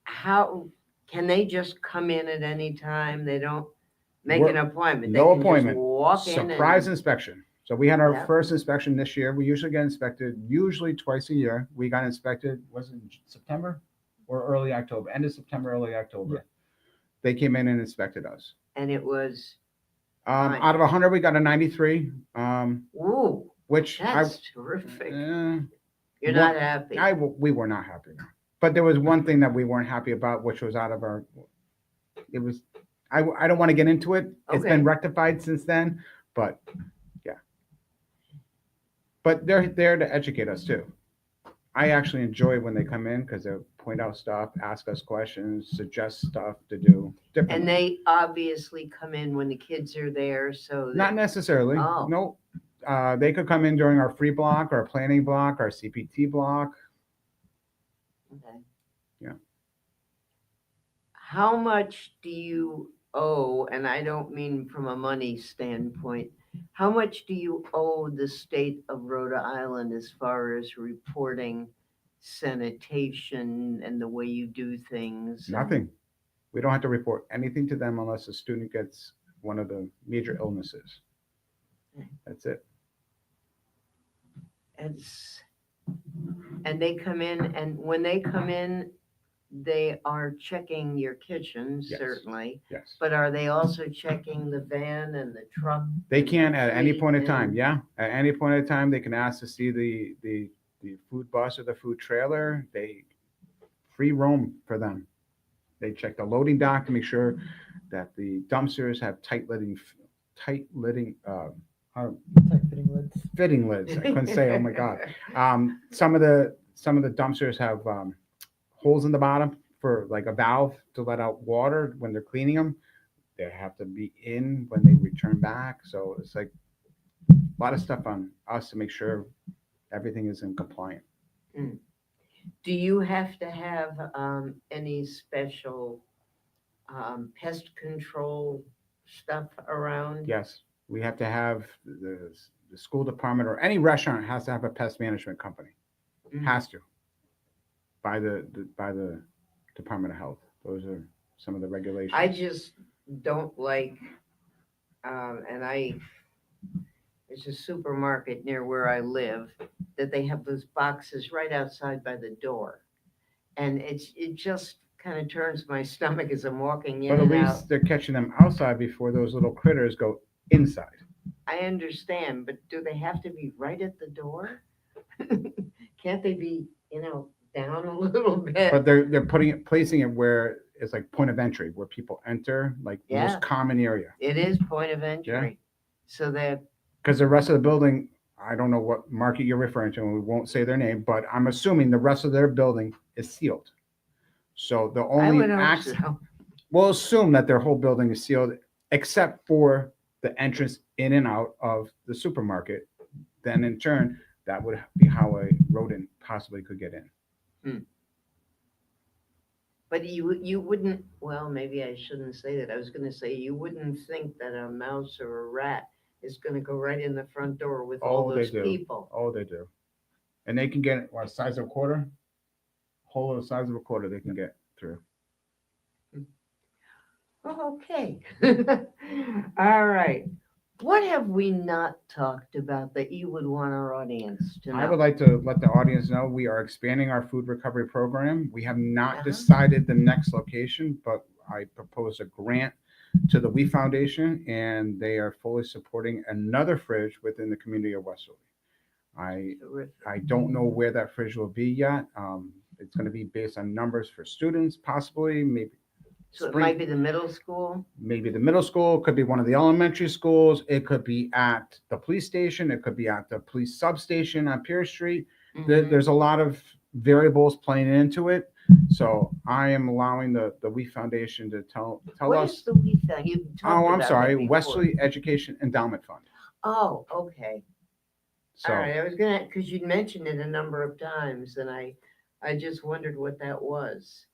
how can they just come in at any time? They don't make an appointment. They No can just appointment. walk in Surprise and, inspection. So we had our Yeah. first inspection this year. We usually get inspected usually twice a year. We got inspected, was it in September or early October? End of September, early October. They came in and inspected us. and it was, Out of 100, we got a 93. ooh, Which that's terrific. You're Well, not happy. we were not happy. No. But there was one thing that we weren't happy about, which was out of our. It was. I don't want to get into it. It's Okay. been rectified since then, but yeah. But they're there to educate us too. I actually enjoy when they come in because they point out stuff, ask us questions, suggest stuff to do differently. And they obviously come in when the kids are there, so. that- Not necessarily. Oh. No. They could come in during our free block, our planning block, our CPT block. Okay. Yeah. How much do you owe, and I don't mean from a money standpoint, how much do you owe the state of Rhode Island as far as reporting sanitation and the way you do things? Nothing. We don't have to report anything to them unless a student gets one of the major illnesses. That's it. And they come in, and when they come in, they are checking your kitchen, Yes. certainly. Yes. But are they also checking the van and the truck? They can at any fleet point in time. and- Yeah. At any point in time, they can ask to see the food bus or the food trailer. They free roam for them. They check the loading dock to make sure that the dumpsters have tight lidding, fitting lids. I couldn't say. Oh my God. Some of the dumpsters have holes in the bottom for like a valve to let out water when they're cleaning them. They have to be in when they return back. So it's like a lot of stuff on us to make sure everything is in compliance. Mm. Do you have to have any special pest control stuff around? Yes, we have to have the school department or any restaurant has to have a pest management company. Mhm. Has to. By the Department of Health. Those are some of the regulations. I just don't like, there's a supermarket near where I live that they have those boxes right outside by the door. And it just kind of turns my stomach as I'm walking in But at and out. least they're catching them outside before those little critters go inside. I understand, but do they have to be right at the door? Can't they be, down a little bit? But they're placing it where is like point of entry where people enter, like Yeah. most common area. It is point of entry. Yeah. So that, Because the rest of the building, I don't know what market you're referring to, and we won't say their name, but I'm assuming the rest of their building is sealed. So the I only would hope so. we'll assume that their whole building is sealed, except for the entrance in and out of the supermarket. Then in turn, that would be how a rodent possibly could get in. But you wouldn't, well, maybe I shouldn't say that. I was gonna say, you wouldn't think that a mouse or a rat is gonna go right in the front door with all They those do. people. Oh, they do. And they can get, what, size of a quarter? Hole the size of a quarter they can get through. Oh, okay. All right. What have we not talked about that you would want our audience to know? I would like to let the audience know we are expanding our food recovery program. We have not Uh-huh. decided the next location, but I proposed a grant to the We Foundation, and they are fully supporting another fridge within the community of Westerly. I don't know where that fridge will be yet. It's going to be based on numbers for students, possibly, maybe. So it might be the middle school? Maybe the middle school, could be one of the elementary schools. It could be at the police station. It could be at the police substation on Pierce Street. There's a lot of variables playing into it. So I am allowing the We Foundation to tell What us. is the We Found? You talked Oh, I'm about sorry, it before. Westerly Education Endowment Fund. Oh, okay. So All right, I was gonna, because you'd mentioned it a number of times, and I just wondered what that was.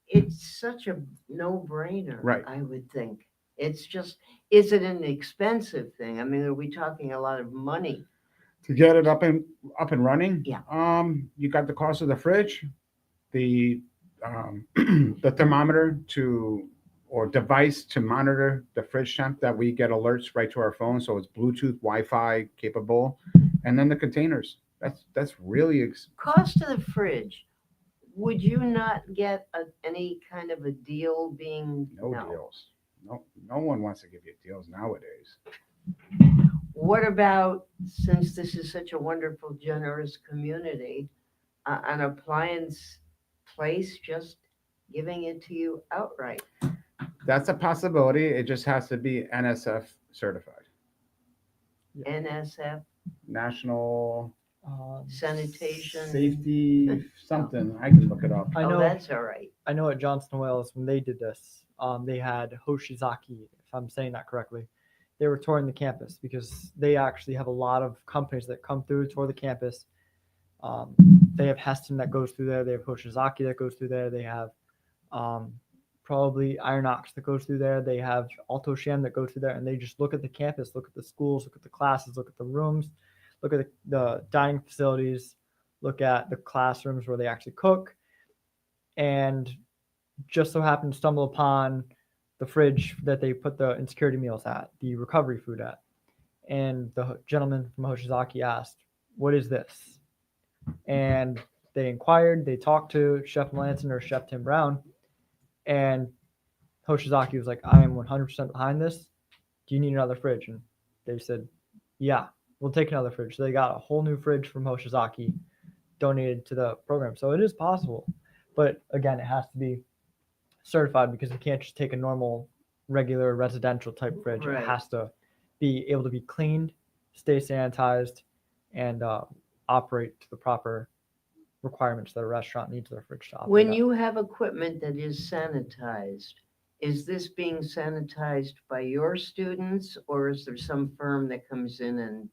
It's such a no-brainer, Right. I would think. It's just, is it an expensive thing? I mean, are we talking a lot of money? to get it up and running, Yeah. You got the cost of the fridge, the the thermometer or device to monitor the fridge temp that we get alerts right to our phone, so it's Bluetooth, Wi-Fi capable, and then the containers. That's really Cost of the fridge. Would you not get any kind of a deal being? no deals. No one wants to give you deals nowadays. What about, since this is such a wonderful, generous community, an appliance place just giving it to you outright? That's a possibility. It just has to be NSF certified. NSF, National sanitation. Safety something. I can look it up. I know That's all right. I know at Johnston Wales when they did this, they had Hoshizaki, if I'm saying that correctly. They were touring the campus because they actually have a lot of companies that come through, tour the campus. They have Heston that goes through there. They have Hoshizaki that goes through there. They have probably Ironox that goes through there. They have Alto Sham that goes through there, and they just look at the campus, look at the schools, look at the classes, look at the rooms, look at the dining facilities, look at the classrooms where they actually cook, and just so happened to stumble upon the fridge that they put the insecurity meals at, the recovery food at. And the gentleman from Hoshizaki asked, "What is this?" And they inquired, they talked to Chef Melanson or Chef Tim Brown, and Hoshizaki was like, "I am 100% behind this. Do you need another fridge?" And they said, "Yeah, we'll take another fridge." So they got a whole new fridge from Hoshizaki donated to the program. So it is possible. But again, it has to be certified because you can't just take a normal, regular residential type fridge. Right. It has to be able to be cleaned, stay sanitized, and operate to the proper requirements that a restaurant needs their fridge to operate. When at. you have equipment that is sanitized, is this being sanitized by your students, or is there some firm that comes in and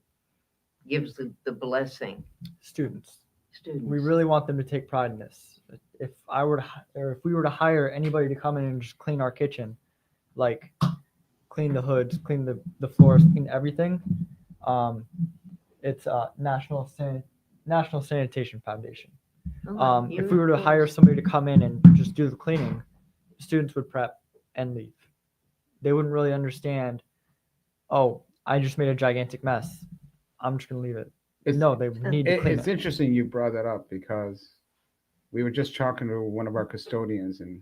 gives the blessing? Students. Students. We really want them to take pride in this. If we were to hire anybody to come in and just clean our kitchen, like clean the hoods, clean the floors, clean everything, it's National Sanitation Foundation. If we were to hire somebody to come in and just do the cleaning, students would prep and leave. They wouldn't really understand, "Oh, I just made a gigantic mess. I'm just going to leave it." No, they need to clean It's it. interesting you brought that up because we were just talking to one of our custodians and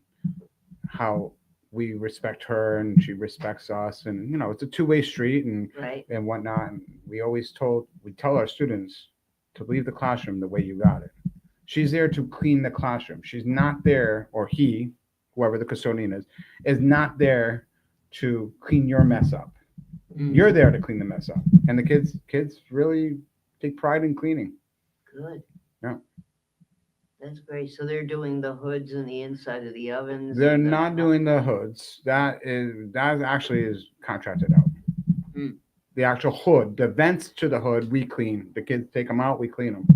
how we respect her and she respects us, and it's a two-way street and Right. and whatnot. And we tell our students to leave the classroom the way you got it. She's there to clean the classroom. She's not there, or he, whoever the custodian is not there to clean your mess up. Mm. You're there to clean the mess up. And the kids really take pride in cleaning. Good. Yeah. That's great. So they're doing the hoods and the inside of the ovens. They're and the- not doing the hoods. That actually is contracted out. Hmm. The actual hood, the vents to the hood, we clean. The kids take them out, we clean them.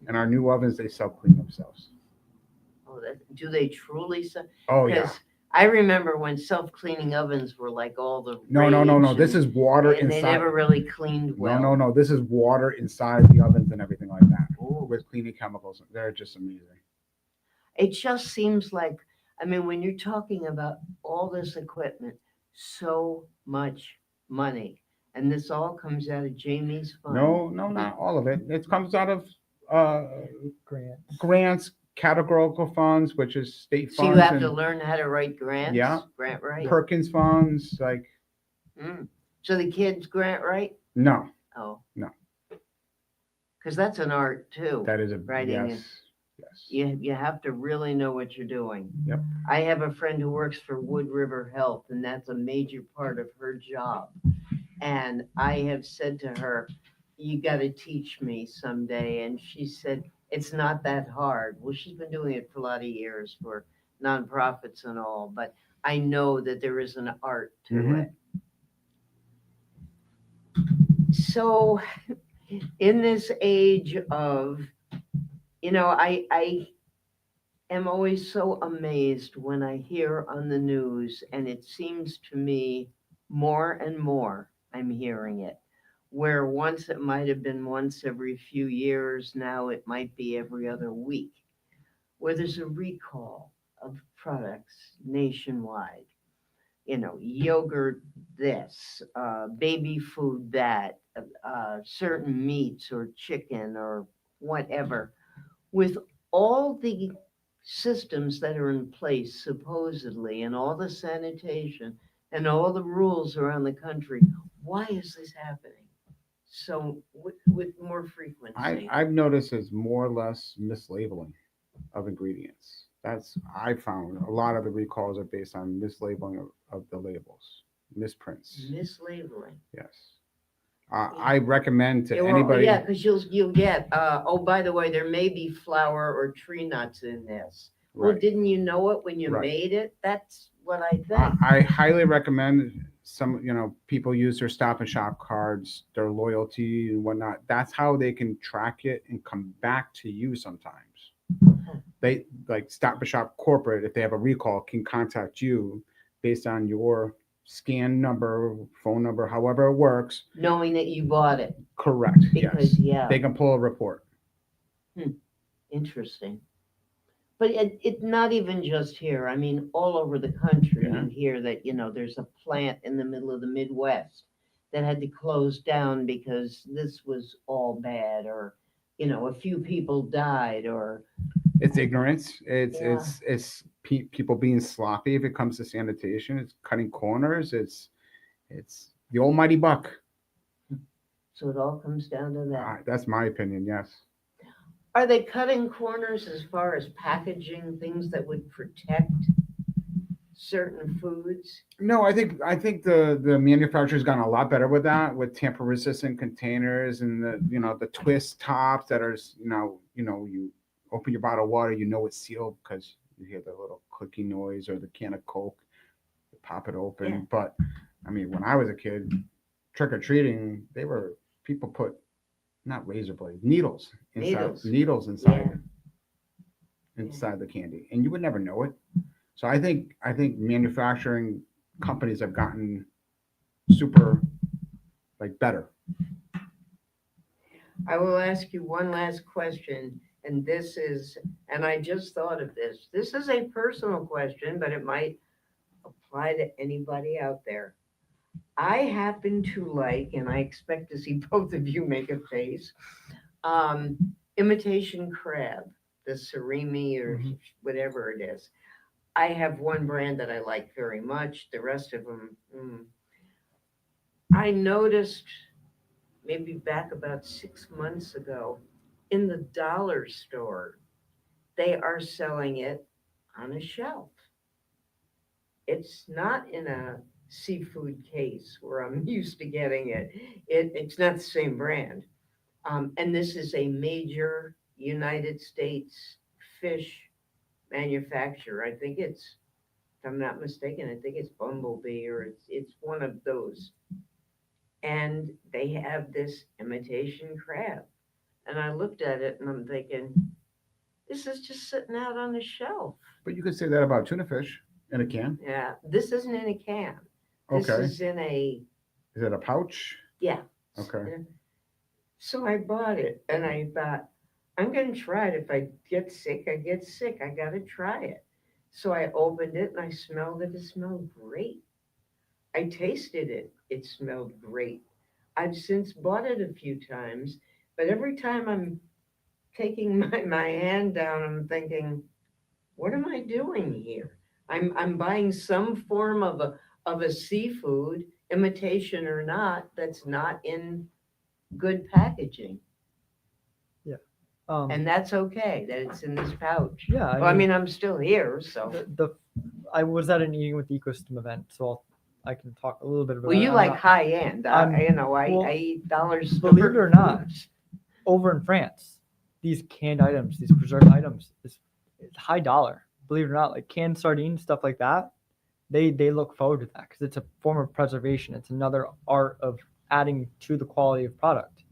And our new ovens, they self-clean themselves. Oh, do they truly? Oh, yeah. Because I remember when self-cleaning ovens were like all the No. This rage is water and inside. they never really cleaned well. No. This is water inside the ovens and everything like that. Ooh. With cleaning chemicals. They're just amazing. It just seems like, I mean, when you're talking about all this equipment, so much money, and this all comes out of Jamie's fund. No, not all of it. It comes out of grants, categorical funds, which is state So funds. you have to and- learn how to write grants? Yeah. Grant write? Perkins funds, like So the kids grant write? no. Oh. No. Because that's an art too. That is a writing. yes. You have to really know what you're doing. Yep. I have a friend who works for Wood River Health, and that's a major part of her job. And I have said to her, you got to teach me someday. And she said, it's not that hard. Well, she's been doing it for a lot of years for nonprofits and all, but I know that there is an art to it. So in this age of, I am always so amazed when I hear on the news, and it seems to me more and more I'm hearing it, where once it might have been once every few years, now it might be every other week, where there's a recall of products nationwide. Yogurt this, baby food that, certain meats or chicken or whatever, with all the systems that are in place supposedly and all the sanitation and all the rules around the country. Why is this happening so with more frequency? I've noticed it's more or less mislabeling of ingredients. I found a lot of the recalls are based on mislabeling of the labels, misprints. Mislabeling. Yes. I recommend to Yeah, well, anybody. yeah, because you'll get, oh, by the way, there may be flour or tree nuts in this. Well, Right. didn't you know it when you Right. made it? That's what I think. I highly recommend people use their Stop and Shop cards, their loyalty and whatnot. That's how they can track it and come back to you sometimes. They like Stop and Shop corporate, if they have a recall, can contact you based on your scan number, phone number, however it works. Knowing that you bought it. Correct. Because, yes. yeah. They can pull a report. Interesting. But it not even just here. I mean, all over the country, you hear that, there's a plant in the middle of the Midwest that had to close down because this was all bad, or, a few people died, or. It's ignorance. It's people being sloppy if it comes to sanitation. It's cutting corners. It's the almighty buck. So it all comes down to that. That's my opinion. Yes. Are they cutting corners as far as packaging things that would protect certain foods? No, I think the manufacturer's gotten a lot better with that, with tamper resistant containers and the twist tops that are you open your bottle of water, it's sealed because you hear the little clicking noise, or the can of Coke, you pop it open. Yeah. But I mean, when I was a kid, trick or treating, people put not razor blades, needles inside the candy, and you would never know it. So I think manufacturing companies have gotten super better. I will ask you one last question, and I just thought of this. This is a personal question, but it might apply to anybody out there. I happen to like, and I expect to see both of you make a face, imitation crab, the surimi or whatever it is. I have one brand that I like very much. The rest of them, I noticed maybe back about 6 months ago in the dollar store, they are selling it on a shelf. it's not in a seafood case where I'm used to getting it. It's not the same brand. And this is a major United States fish manufacturer. I think it's, if I'm not mistaken, I think it's Bumblebee or it's one of those. And they have this imitation crab. And I looked at it and I'm thinking, this is just sitting out on the shelf. But you could say that about tuna fish in a can. Yeah, this isn't in a can. This Okay. is in a, Is it a pouch? yeah. Okay. So I bought it and I thought, I'm going to try it. If I get sick, I get sick. I got to try it. So I opened it and I smelled it. It smelled great. I tasted it. It smelled great. I've since bought it a few times, but every time I'm taking my hand down, I'm thinking, what am I doing here? I'm buying some form of a seafood, imitation or not, that's not in good packaging. Yeah. And that's okay that it's in this pouch. Yeah. Well, I mean, I'm still here, so. I was at an Eating with the Ecosystem event, so I can talk a little bit about Well, it. you I'm like not- high end. I'm- I eat dollar store. Believe it or not, over in France, these canned items, these preserved items, it's high dollar. Believe it or not, like canned sardines, stuff like that, they look forward to that because it's a form of preservation. It's another art of adding to the quality of product.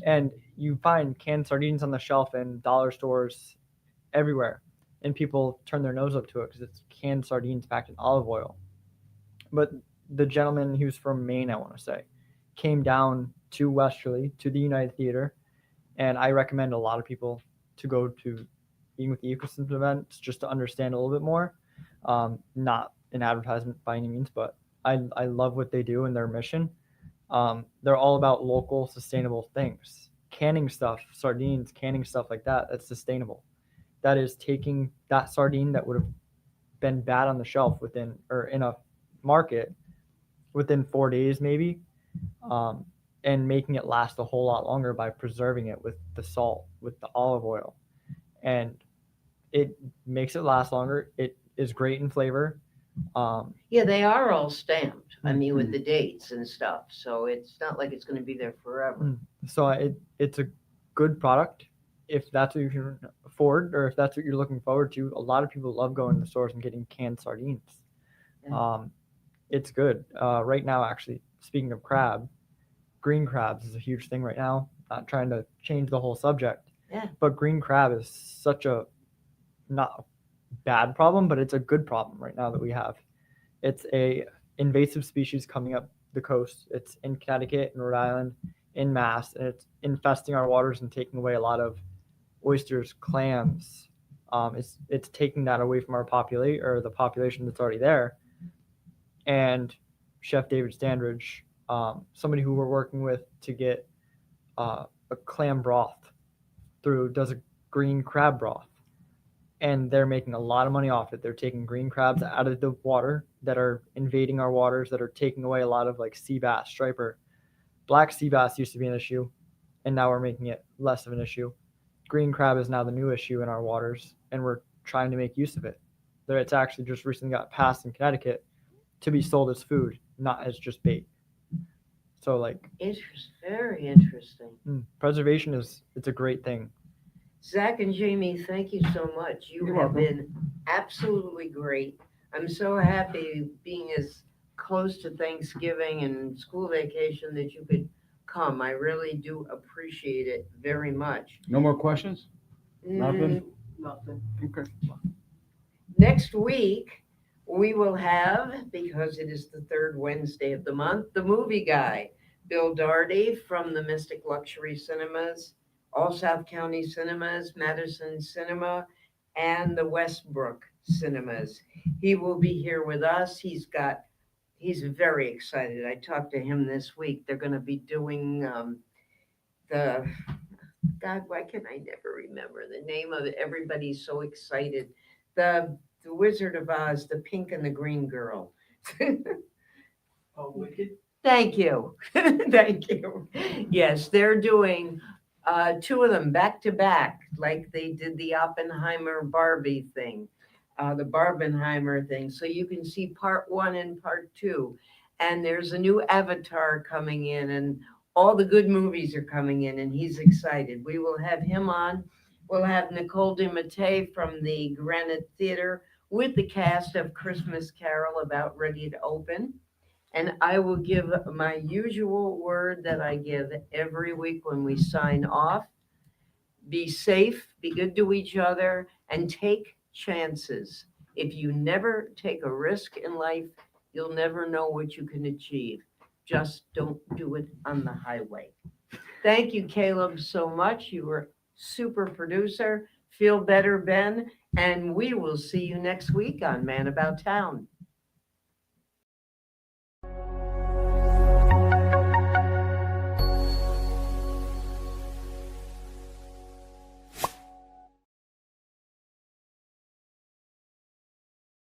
And you find canned sardines on the shelf in dollar stores everywhere, and people turn their nose up to it because it's canned sardines packed in olive oil. But the gentleman, he was from Maine, I want to say, came down to Westerly, to the United Theater, and I recommend a lot of people to go to Eating with the Ecosystem events just to understand a little bit more. Not an advertisement by any means, but I love what they do and their mission. They're all about local, sustainable things. Canning stuff, sardines, canning stuff like that, that's sustainable. That is taking that sardine that would have been bad on the shelf within, or in a market within 4 days maybe, and making it last a whole lot longer by preserving it with the salt, with the olive oil. And it makes it last longer. It is great in flavor. Yeah, they are all stamped. I mean, with the dates and stuff. So it's not like it's going to be there forever. So it's a good product if that's what you can afford, or if that's what you're looking forward to. A lot of people love going to the stores and getting canned sardines. Yeah. It's good. Right now, actually, speaking of crab, green crabs is a huge thing right now. Not trying to change the whole subject. Yeah. But green crab is such a, not a bad problem, but it's a good problem right now that we have. It's a invasive species coming up the coast. It's in Connecticut and Rhode Island, in Mass, and it's infesting our waters and taking away a lot of oysters, clams. It's taking that away from our population, or the population that's already there. And Chef David Standridge, somebody who we're working with to get a clam broth through, does a green crab broth. And they're making a lot of money off it. They're taking green crabs out of the water that are invading our waters, that are taking away a lot of like sea bass, striper. Black sea bass used to be an issue, and now we're making it less of an issue. Green crab is now the new issue in our waters, and we're trying to make use of it. It's actually just recently got passed in Connecticut to be sold as food, not as just bait. So like, Very interesting. preservation it's a great thing. Zach and Jamie, thank you so much. You You're have welcome. been absolutely great. I'm so happy being as close to Thanksgiving and school vacation that you could come. I really do appreciate it very much. No more questions? Nothing? Nothing. Okay. Next week, we will have, because it is the third Wednesday of the month, the movie guy, Bill Darty from the Mystic Luxury Cinemas, All South County Cinemas, Madison Cinema, and the Westbrook Cinemas. He will be here with us. He's very excited. I talked to him this week. They're going to be doing God, why can I never remember the name of it? Everybody's so excited. The Wizard of Oz, the Pink and the Green Girl. Oh, Wicked? Thank you. Thank you. Yes, they're doing two of them back to back, like they did the Oppenheimer Barbie thing. the Barbenheimer thing. So you can see part 1 and part 2. And there's a new Avatar coming in, and all the good movies are coming in, and he's excited. We will have him on. We'll have Nicole DeMattei from the Granite Theater with the cast of Christmas Carol about ready to open. And I will give my usual word that I give every week when we sign off. Be safe, be good to each other, and take chances. If you never take a risk in life, you'll never know what you can achieve. Just don't do it on the highway. Thank you, Caleb, so much. You were super producer. Feel better, Ben. And we will see you next week on Man About Town.